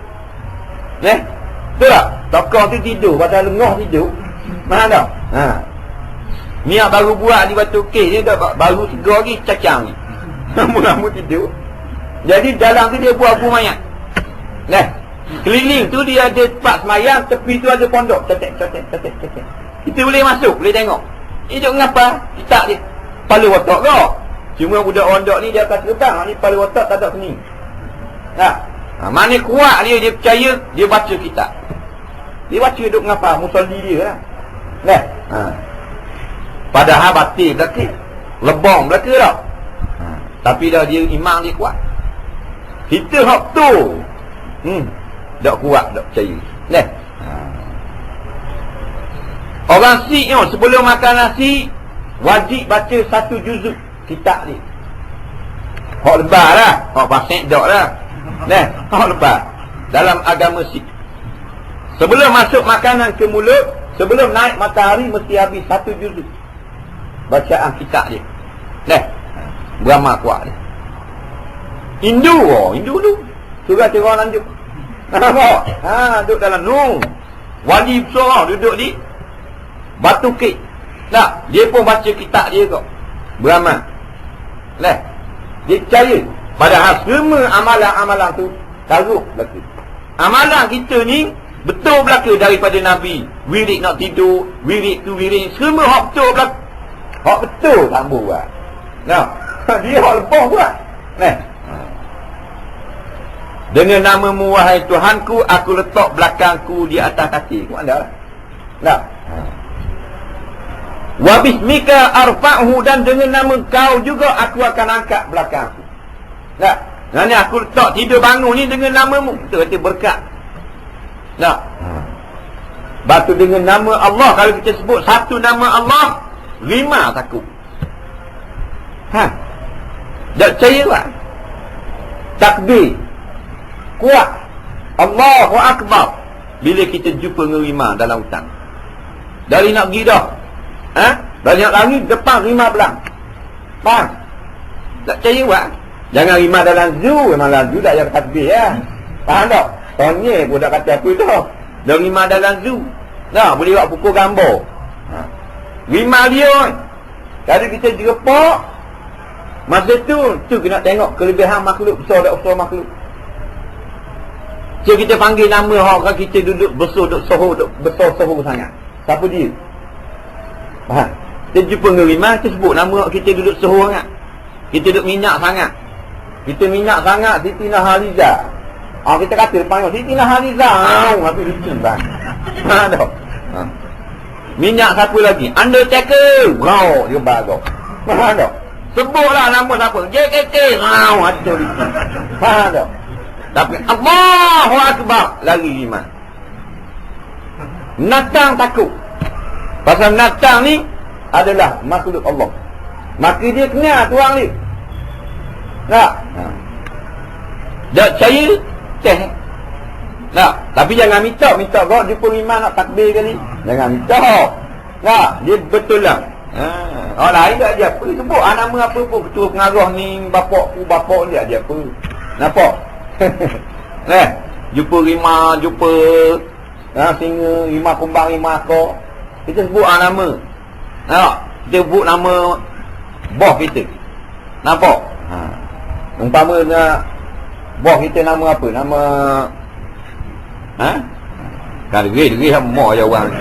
Betul tak? Tokoh tu tidur, pasal lengah tidur. Mana tak? Ni yang baru buat di Batu Kes ni, baru 3 hari cacang ni. Lama-lama tidur. Jadi dalam tu dia buat abu mayat. Keliling tu dia ada tempat semayang, tepi tu ada pondok. Cetek. Kita boleh masuk, boleh tengok. Hidup ngapa? Tak dia. Kepala watak kau. Cuma budak pondok ni dia akan terbang. Ni kepala watak tak ada kening. Mana kuat dia percaya, dia baca kitab. Dia baca duk ngapa? Musalli dia lah. Padahal batil belaka, lebong belaka dah. Tapi dah dia iman dia kuat. Kita hak tu tak kuat, tak percaya. Orang Sikh ni sebelum makan nasi wajib baca 1 juzuk kitab ni. Hak lebar lah, hak pasik dak lah. Hak lebar dalam agama Sikh. Sebelum masuk makanan ke mulut, sebelum naik matahari mesti habis 1 juzuk bacaan kitab dia. Beramal kuat dia. Hindu dulu surah terang lanjut. Duduk dalam nu. Wali besar duduk di Batu Kek. Dia pun baca kitab dia kok. Beramal. Dia percaya. Padahal semua amalan-amalan tu taruh belaka. Amalan kita ni betul belaka daripada Nabi. Wirid nak tidur, wirid tu wirid, semua hak betul belaka. Hak betul tambah buat. Dia hak lepas buat. Dengan namamu wahai Tuhanku, aku letak belakangku di atas kaki. Kau anda lah. Wa bismika arfa'hu, dan dengan nama kau juga aku akan angkat belakangku. Ni aku letak tidur bangun ni dengan namamu. Itu kata berkat. Batu dengan nama Allah, kalau kita sebut satu nama Allah, 5 takut. Tak percaya tak? Takbir kuat, Allahu Akbar. Bila kita jumpa dengan rimah dalam hutan, dari nak pergi dah, banyak lari depan rimah belang. Faham? Tak percaya tak? Jangan rimah dalam zoo. Memang dalam zoo tak payah takbir ya. Faham tak? Tanya pun tak kata apa tu. Dah rimah dalam zoo, boleh buat pukul gambar. Rimah dia kalau kita jerepok, masa tu kena tengok kelebihan makhluk, besar tak besar makhluk. So kita panggil nama orang kita duduk besar, duduk sohor, duduk besar sohor sangat. Siapa dia? Kita jumpa dengan rimah, kita sebut nama kita duduk sohor sangat. Kita duduk minyak sangat. Kita minyak sangat Siti Nurhaliza. Kita kata depan Siti Nurhaliza. Tapi lucu bang. Minyak siapa lagi? Undertaker. Dia bagus. Faham tak? Sebutlah nama siapa? JKT. Ada lucu. Faham tak? Tapi Allahu Akbar, lari iman. Natang takut. Pasal natang ni adalah makhluk Allah. Maka dia kenal tuang ni. Tak percaya, tapi jangan minta kau jumpa iman nak takbir kali. Jangan minta. Dia betul lah. Orang lain tak ada apa. Sebut nama apa pun. Ketua pengarah ni, bapak dia ada apa. Nampak? Jumpa rimah, jumpa singa, rimah kumbang, rimah kau. Kita sebut nama. Kita sebut nama bos kita. Nampak? Umpama bos kita nama apa? Nama kan degri mak je orang.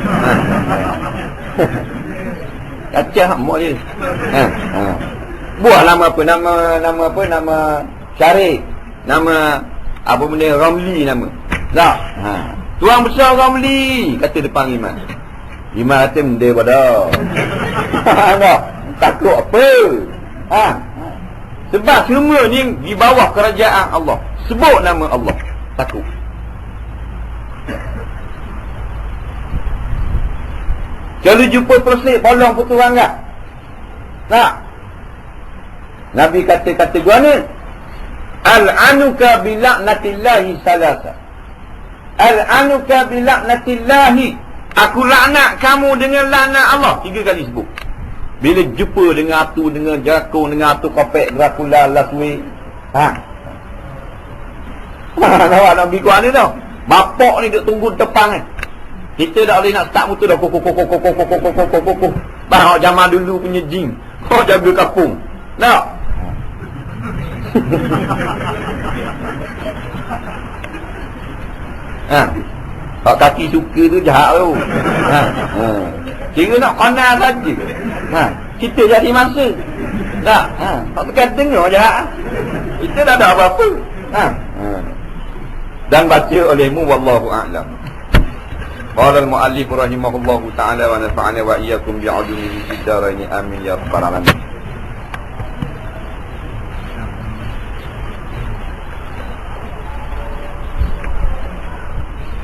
Kacah mak dia. Buat nama apa? Nama apa? Nama Syarif. Nama apa benda Ramli nama. Tak? Tuan besar Ramli kata depan Iman. Iman kata benda pada. Takut apa? Sebab semua ni di bawah kerajaan Allah. Sebut nama Allah. Takut. Kalau jumpa persik bolong putus rangga. Tak? Nabi kata gua ni, Al-anuka bila'natillahi salasa. Al-anuka bila'natillahi. Aku laknat kamu dengan laknat Allah. 3 kali sebut. Bila jumpa dengan atu, dengan jakun, dengan atu kopek, Dracula, Laswe. Nampak nak pergi kuat ni tau. Bapak ni duduk tunggu depan kan. Kita tak boleh nak start motor dah. Kok. Bahawa zaman dulu punya jin. Kau jaga kapung. Tak? Kalau kaki suka tu jahat tu. Kira nak pandang saja. Kita jadi masa. Tak? Kalau tekan tengok jahat. Kita tak ada apa-apa. dan baca olehmu, wallahu a'lam. Qala al-muallif rahimahullahu ta'ala wa nafa'ana wa iyyakum bi'ulumihi fid dharain amin ya rabbal alamin.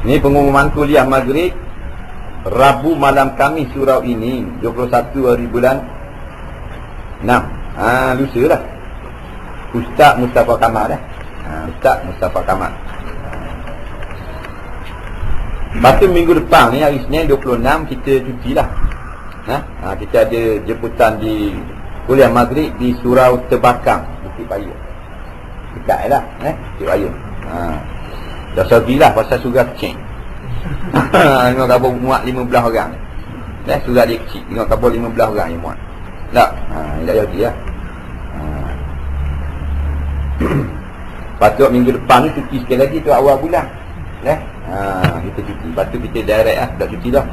Ini pengumuman kuliah maghrib Rabu malam Khamis surau ini 21 hari bulan 6. Lusa lah. Ustaz Mustafa Kamal dah. Ustaz Mustafa Kamal. Lepas tu minggu depan ni hari Isnin 26 kita cuti lah. Kita ada jemputan di kuliah maghrib di surau Terbakang, Bukit Payung. Dekat lah, Bukit Payung. Dah sabilah pasal surau kecil. Tengok kabur muat 15 orang. Surau dia kecil. Tengok kabur 15 orang yang muat. Tak? Tak jadi lah. Patut minggu depan ni cuti sekali lagi tu awal bulan. Kita cuti. Lepas tu kita direct lah. Tak cuti dah.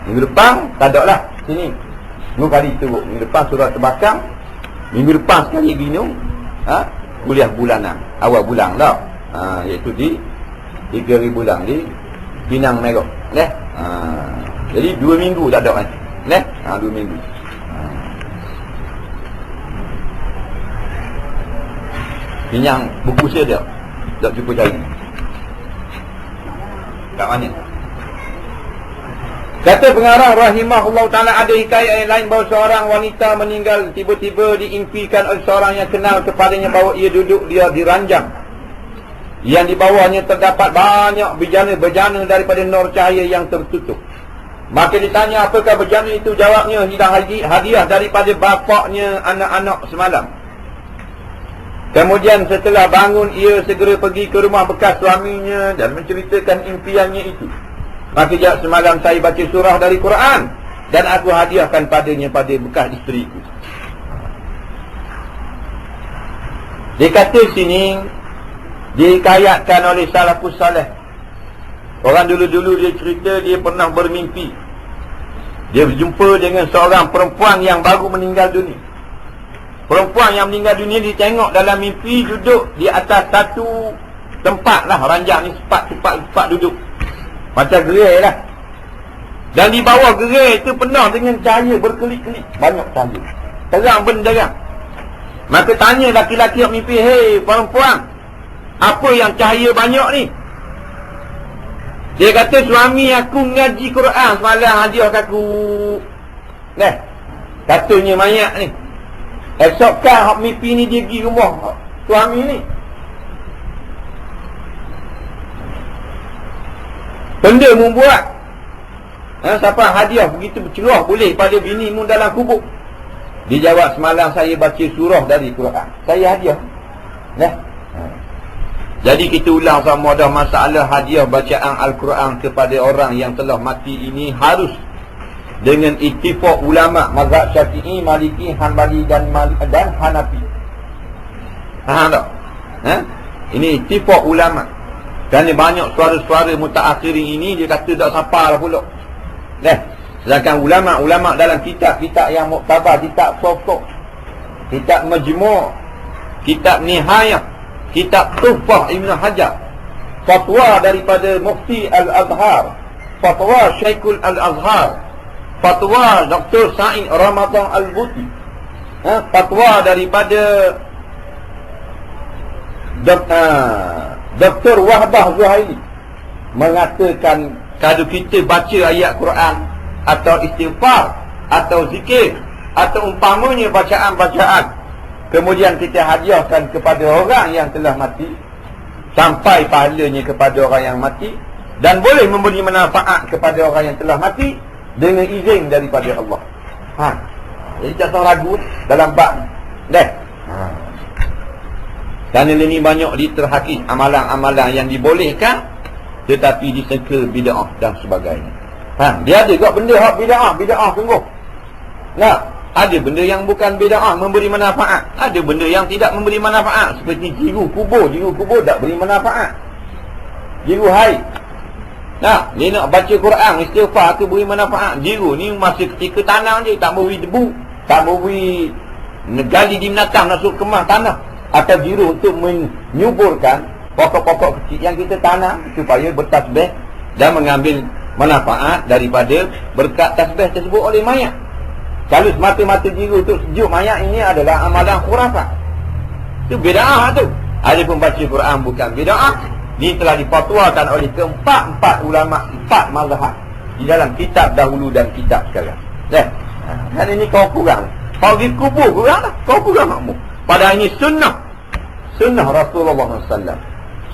Minggu depan tak ada lah. Sini. Minggu kali teruk. Minggu depan surau Terbakang. Minggu depan sekali ginung. Kuliah bulanan. Awal bulan lah. Iaitu di 3 bulan di Pinang Merah. Jadi 2 minggu tak ada kan. 2 minggu. Pinang buku saya dia. Tak cukup cari. Kat mana? Kata pengarang rahimahullah ta'ala, ada hikayat yang lain bahawa seorang wanita meninggal tiba-tiba diimpikan oleh seorang yang kenal kepadanya bahawa ia duduk dia di ranjang yang di bawahnya terdapat banyak bejana daripada nur cahaya yang tertutup. Maka ditanya apakah bejana itu, jawabnya hadiah daripada bapaknya anak-anak semalam. Kemudian setelah bangun ia segera pergi ke rumah bekas suaminya dan menceritakan impiannya itu. Maka jawab, semalam saya baca surah dari Quran dan aku hadiahkan padanya pada bekas isteriku. Dia kata sini dihikayatkan oleh salafus salih. Orang dulu-dulu dia cerita dia pernah bermimpi. Dia berjumpa dengan seorang perempuan yang baru meninggal dunia. Perempuan yang meninggal dunia ditengok dalam mimpi duduk di atas satu tempat lah. Ranjang ni sepat duduk. Macam gerai lah. Dan di bawah gerai itu penuh dengan cahaya berkelip-kelip. Banyak cahaya. Terang benderang. Maka tanya laki-laki yang mimpi, hei perempuan, apa yang cahaya banyak ni? Dia kata, suami aku ngaji Quran semalam hadiah aku. Katanya mayat ni. Esokkan hak mimpi ni dia pergi rumah suami ni. Benda mu buat. Siapa hadiah begitu bercerah boleh pada bini mu dalam kubur? Dia jawab, semalam saya baca surah dari Quran. Saya hadiah. Jadi kita ulang sama dah, masalah hadiah bacaan Al-Quran kepada orang yang telah mati ini harus dengan ittifaq ulama mazhab Syafi'i, Maliki, Hanbali dan Hanafi. Faham tak? Ini ittifaq ulama. Kerana banyak suara-suara mutaakhirin ini dia kata tak sapa lah pula. Sedangkan ulama-ulama dalam kitab-kitab yang muktabar, kitab Sofok, kitab Majmu', kitab Nihayah, kitab Tuhfah Ibn Hajar, fatwa daripada Mufti Al-Azhar, fatwa Syekhul Al-Azhar, fatwa Dr. Sa'id Ramadan Al-Buti, fatwa daripada Dr. Wahbah Zuhaili mengatakan kalau kita baca ayat Quran atau istighfar atau zikir atau umpamanya bacaan-bacaan, kemudian kita hadiahkan kepada orang yang telah mati, sampai pahalanya kepada orang yang mati, dan boleh memberi manfaat kepada orang yang telah mati dengan izin daripada Allah. Jadi tak tahu ragu dalam bab ni. Kerana ini banyak diterhakis amalan-amalan yang dibolehkan tetapi disangka bid'ah dan sebagainya. Dia ada juga benda hak bid'ah sungguh. Ada benda yang bukan bid'ah memberi manfaat, ada benda yang tidak memberi manfaat, seperti jiru kubur tak beri manfaat. Jiru haid. Dia nak baca Quran, istighfar tu beri manfaat. Jiru ni masa ketika tanam je, tak memberi debu, tak memberi gali di binatang masuk kemah tanah. Atau jiru untuk menyuburkan pokok-pokok kecil yang kita tanam supaya bertasbih dan mengambil manfaat daripada berkat tasbih tersebut oleh mayat. Kalau semata-mata jiwa untuk sejuk mayat, ini adalah amalan khurafat. Itu bid'ah tu. Ada pun baca Quran bukan bid'ah. Ini telah difatwakan oleh keempat ulama, 4 mazhab di dalam kitab dahulu dan kitab sekarang. Dan ini kau kurang. Kau pergi kubur kurang lah. Kau kurang makmum. Padahal ini sunnah Rasulullah SAW.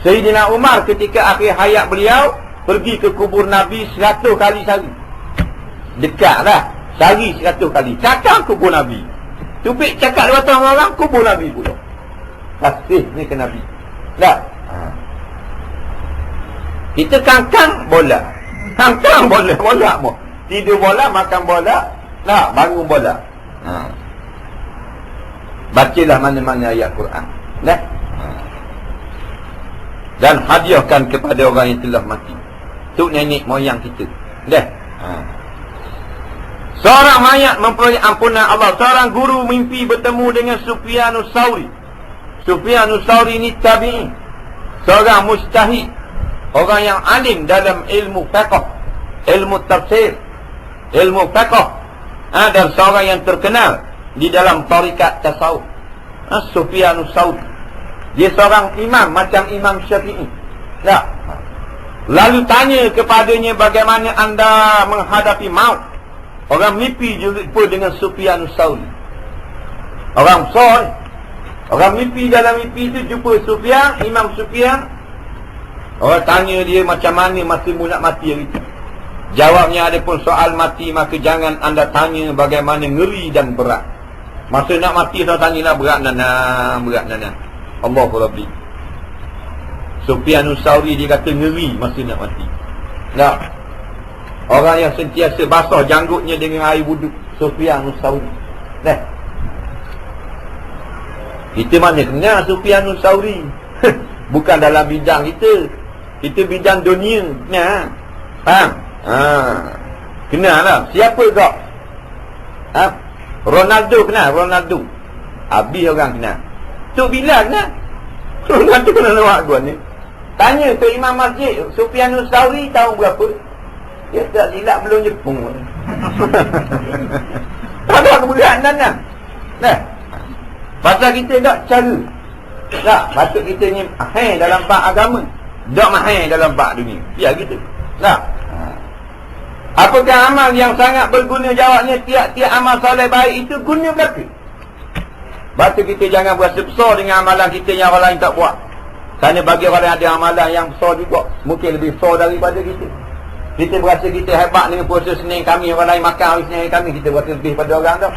Sayyidina Umar ketika akhir hayat beliau pergi ke kubur Nabi 100 kali sehari. Dekat lah. Sehari 100 kali. Cakap kubur Nabi. Tupik cakap 200 orang kubur Nabi pula. Kasih ni ke Nabi. Tak? Kita kangkang bola. Kangkang bola. Bola mau. Tidur bola, makan bola. Tak, bangun bola. Bacalah mana-mana ayat Quran. Tak? Dan hadiahkan kepada orang yang telah mati. Tuk nenek moyang kita. Dah. Seorang mayat memperoleh ampunan Allah. Seorang guru mimpi bertemu dengan Sufyanus Tsauri. Sufyanus Tsauri ini tabi'i. Seorang mujtahid. Orang yang alim dalam ilmu fiqh, ilmu tafsir, ilmu fiqh. Dan seorang yang terkenal di dalam tarikat tasawuf. Sufyanus Tsauri. Dia seorang imam macam Imam Syafi'i. Tak. Lalu tanya kepadanya, bagaimana anda menghadapi maut? Orang mimpi jumpa dengan Sufyanus Tsauri. Orang besar. Orang mimpi, dalam mimpi itu jumpa Sufyan, Imam Sufyan. Orang tanya dia macam mana masa nak mati hari itu. Jawabnya, ada pun soal mati, maka jangan anda tanya bagaimana ngeri dan berat. Masa nak mati, saya tanya lah berat nana. Allahu Rabbi. Sufyanus Tsauri dia kata ngeri masa nak mati. Tak. Orang yang sentiasa basah janggutnya dengan air wuduk, Sufyanus Tsauri. Dah. Kita mana kenal Sufyanus Tsauri? Bukan dalam bidang kita. Kita bidang dunia. Kenal? Faham? Kenal lah. Siapa kau? Ronaldo kenal? Ronaldo. Habis orang kenal. Tok Bilal kenal? Ronaldo kenal awak gua ni. Tanya ke Imam Masjid, Sufyanus Tsauri tahun berapa? Dia tak silap belum Jepun. Tak ada kemudahan dan. Nah. Pasal kita tak cara. Tak, patut kita ni mahir dalam bab agama. Tak mahir dalam bab dunia. Biar gitu. Tak. Apakah amal yang sangat berguna? Jawabnya, tiap-tiap amal soleh baik itu guna berapa? Batu kita jangan berasa besar dengan amalan kita yang orang lain tak buat. Kerana bagi orang yang ada amalan yang besar juga, mungkin lebih besar daripada kita. Kita berasa kita hebat dengan puasa Senin kami, orang lain makan hari Senin kami, kita berasa lebih pada orang tu.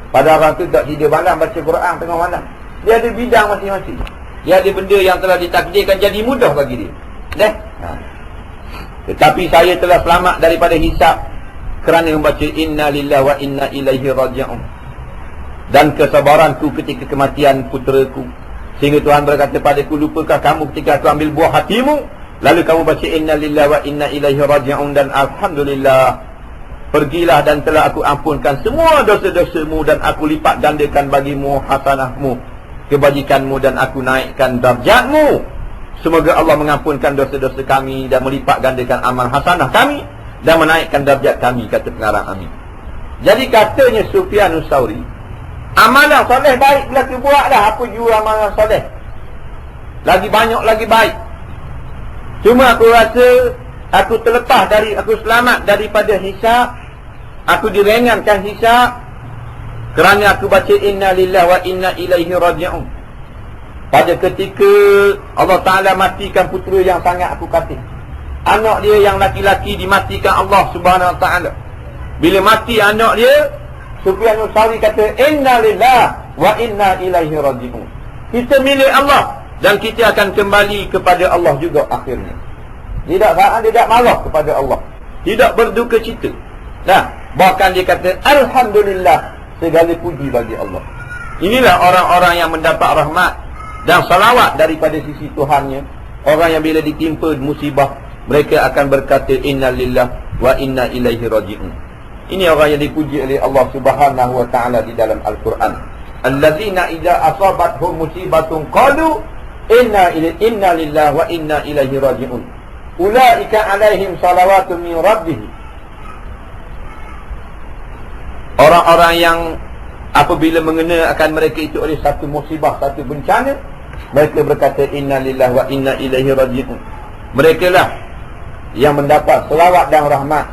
Pada orang tu tak tidur malam baca Quran tengah malam. Dia ada bidang masing-masing. Dia ada benda yang telah ditakdirkan jadi mudah bagi dia. Dah. Tetapi saya telah selamat daripada hisab kerana membaca Inna lillahi wa inna ilaihi raji'un. Dan kesabaranku ketika kematian puteraku. Sehingga Tuhan berkata padaku, lupakah kamu ketika aku ambil buah hatimu? Lalu kamu baca Inna lillahi wa inna ilaihi raji'un. Dan Alhamdulillah, pergilah dan telah aku ampunkan semua dosa-dosamu, dan aku lipat gandakan bagimu hasanahmu, kebajikanmu, dan aku naikkan darjatmu. Semoga Allah mengampunkan dosa-dosa kami dan melipat gandakan amal hasanah kami dan menaikkan darjat kami, kata pengarang. Amin. Jadi katanya Sufyanus Tsauri, amalan soleh baik bila kita buat dah. Apa jua amalan soleh, lagi banyak lagi baik. Cuma aku rasa aku terlepas dari, aku selamat daripada hisab. Aku diringankan hisab kerana aku baca Inna lillahi wa inna ilaihi raji'un. Pada ketika Allah Ta'ala matikan putera yang sangat aku kasih, anak dia yang laki-laki dimatikan Allah Subhanahu Wa Ta'ala. Bila mati anak dia, Sufyanus Tsauri kata Inna lillahi wa inna ilaihi raji'un. Kita milik Allah dan kita akan kembali kepada Allah juga akhirnya. Dia tak marah kepada Allah, tidak berduka cita. Nah, bahkan dia kata Alhamdulillah, segala puji bagi Allah. Inilah orang-orang yang mendapat rahmat dan salawat daripada sisi Tuhannya. Orang yang bila ditimpa musibah, mereka akan berkata Inna lillahi wa inna ilaihi raji'un. Ini orang yang dipuji oleh Allah Subhanahu Wa Ta'ala di dalam Al-Quran. Allazina idza asabathum musibatun qalu inna lillahi wa inna ilaihi raji'un. Ulaika alaihim salawatun min rabbihim. Orang-orang yang apabila mengenal akan mereka itu oleh satu musibah, satu bencana, mereka berkata inna lillahi wa inna ilaihi raji'un. Mereka lah yang mendapat selawat dan rahmat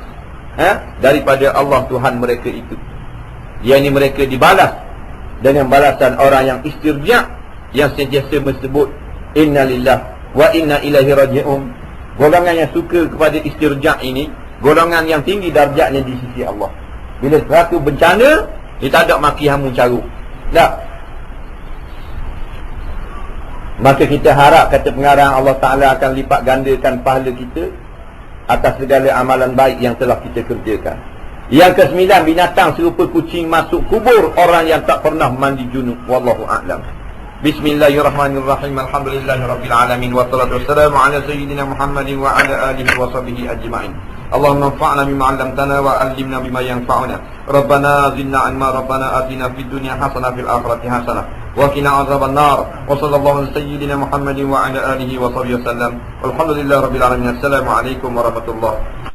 daripada Allah Tuhan mereka itu. Yang ini mereka dibalas dengan balasan orang yang istirja', yang sentiasa menyebut inna lillahi wa inna ilaihi raji'un. Golongan yang suka kepada istirja' ini, golongan yang tinggi darjatnya di sisi Allah. Bila satu bencana, dia tak ada maki hamun caruk. Tak. Maka kita harap, kata pengarang, Allah Ta'ala akan lipat gandakan pahala kita atas segala amalan baik yang telah kita kerjakan. Yang ke-9, binatang serupa kucing masuk kubur orang yang tak pernah mandi junub. Wallahu a'lam. Bismillahirrahmanirrahim. Alhamdulillahirabbil alamin wassalatu wassalamu ala sayyidina Muhammadin wa ala alihi wa sahbihi ajma'in. Allahumma anfa'na bima 'allamtana wa 'allimna bima yanfa'una. Rabbana zidna 'ilma, rabbana atina fid dunya hasanah fil akhirati hasanah wa qina adzabannar. Wa sallallahu ala sayyidina Muhammadin wa ala alihi wa sahbihi wasallam. Walhamdulillahirabbil alamin. Assalamu alaikum warahmatullahi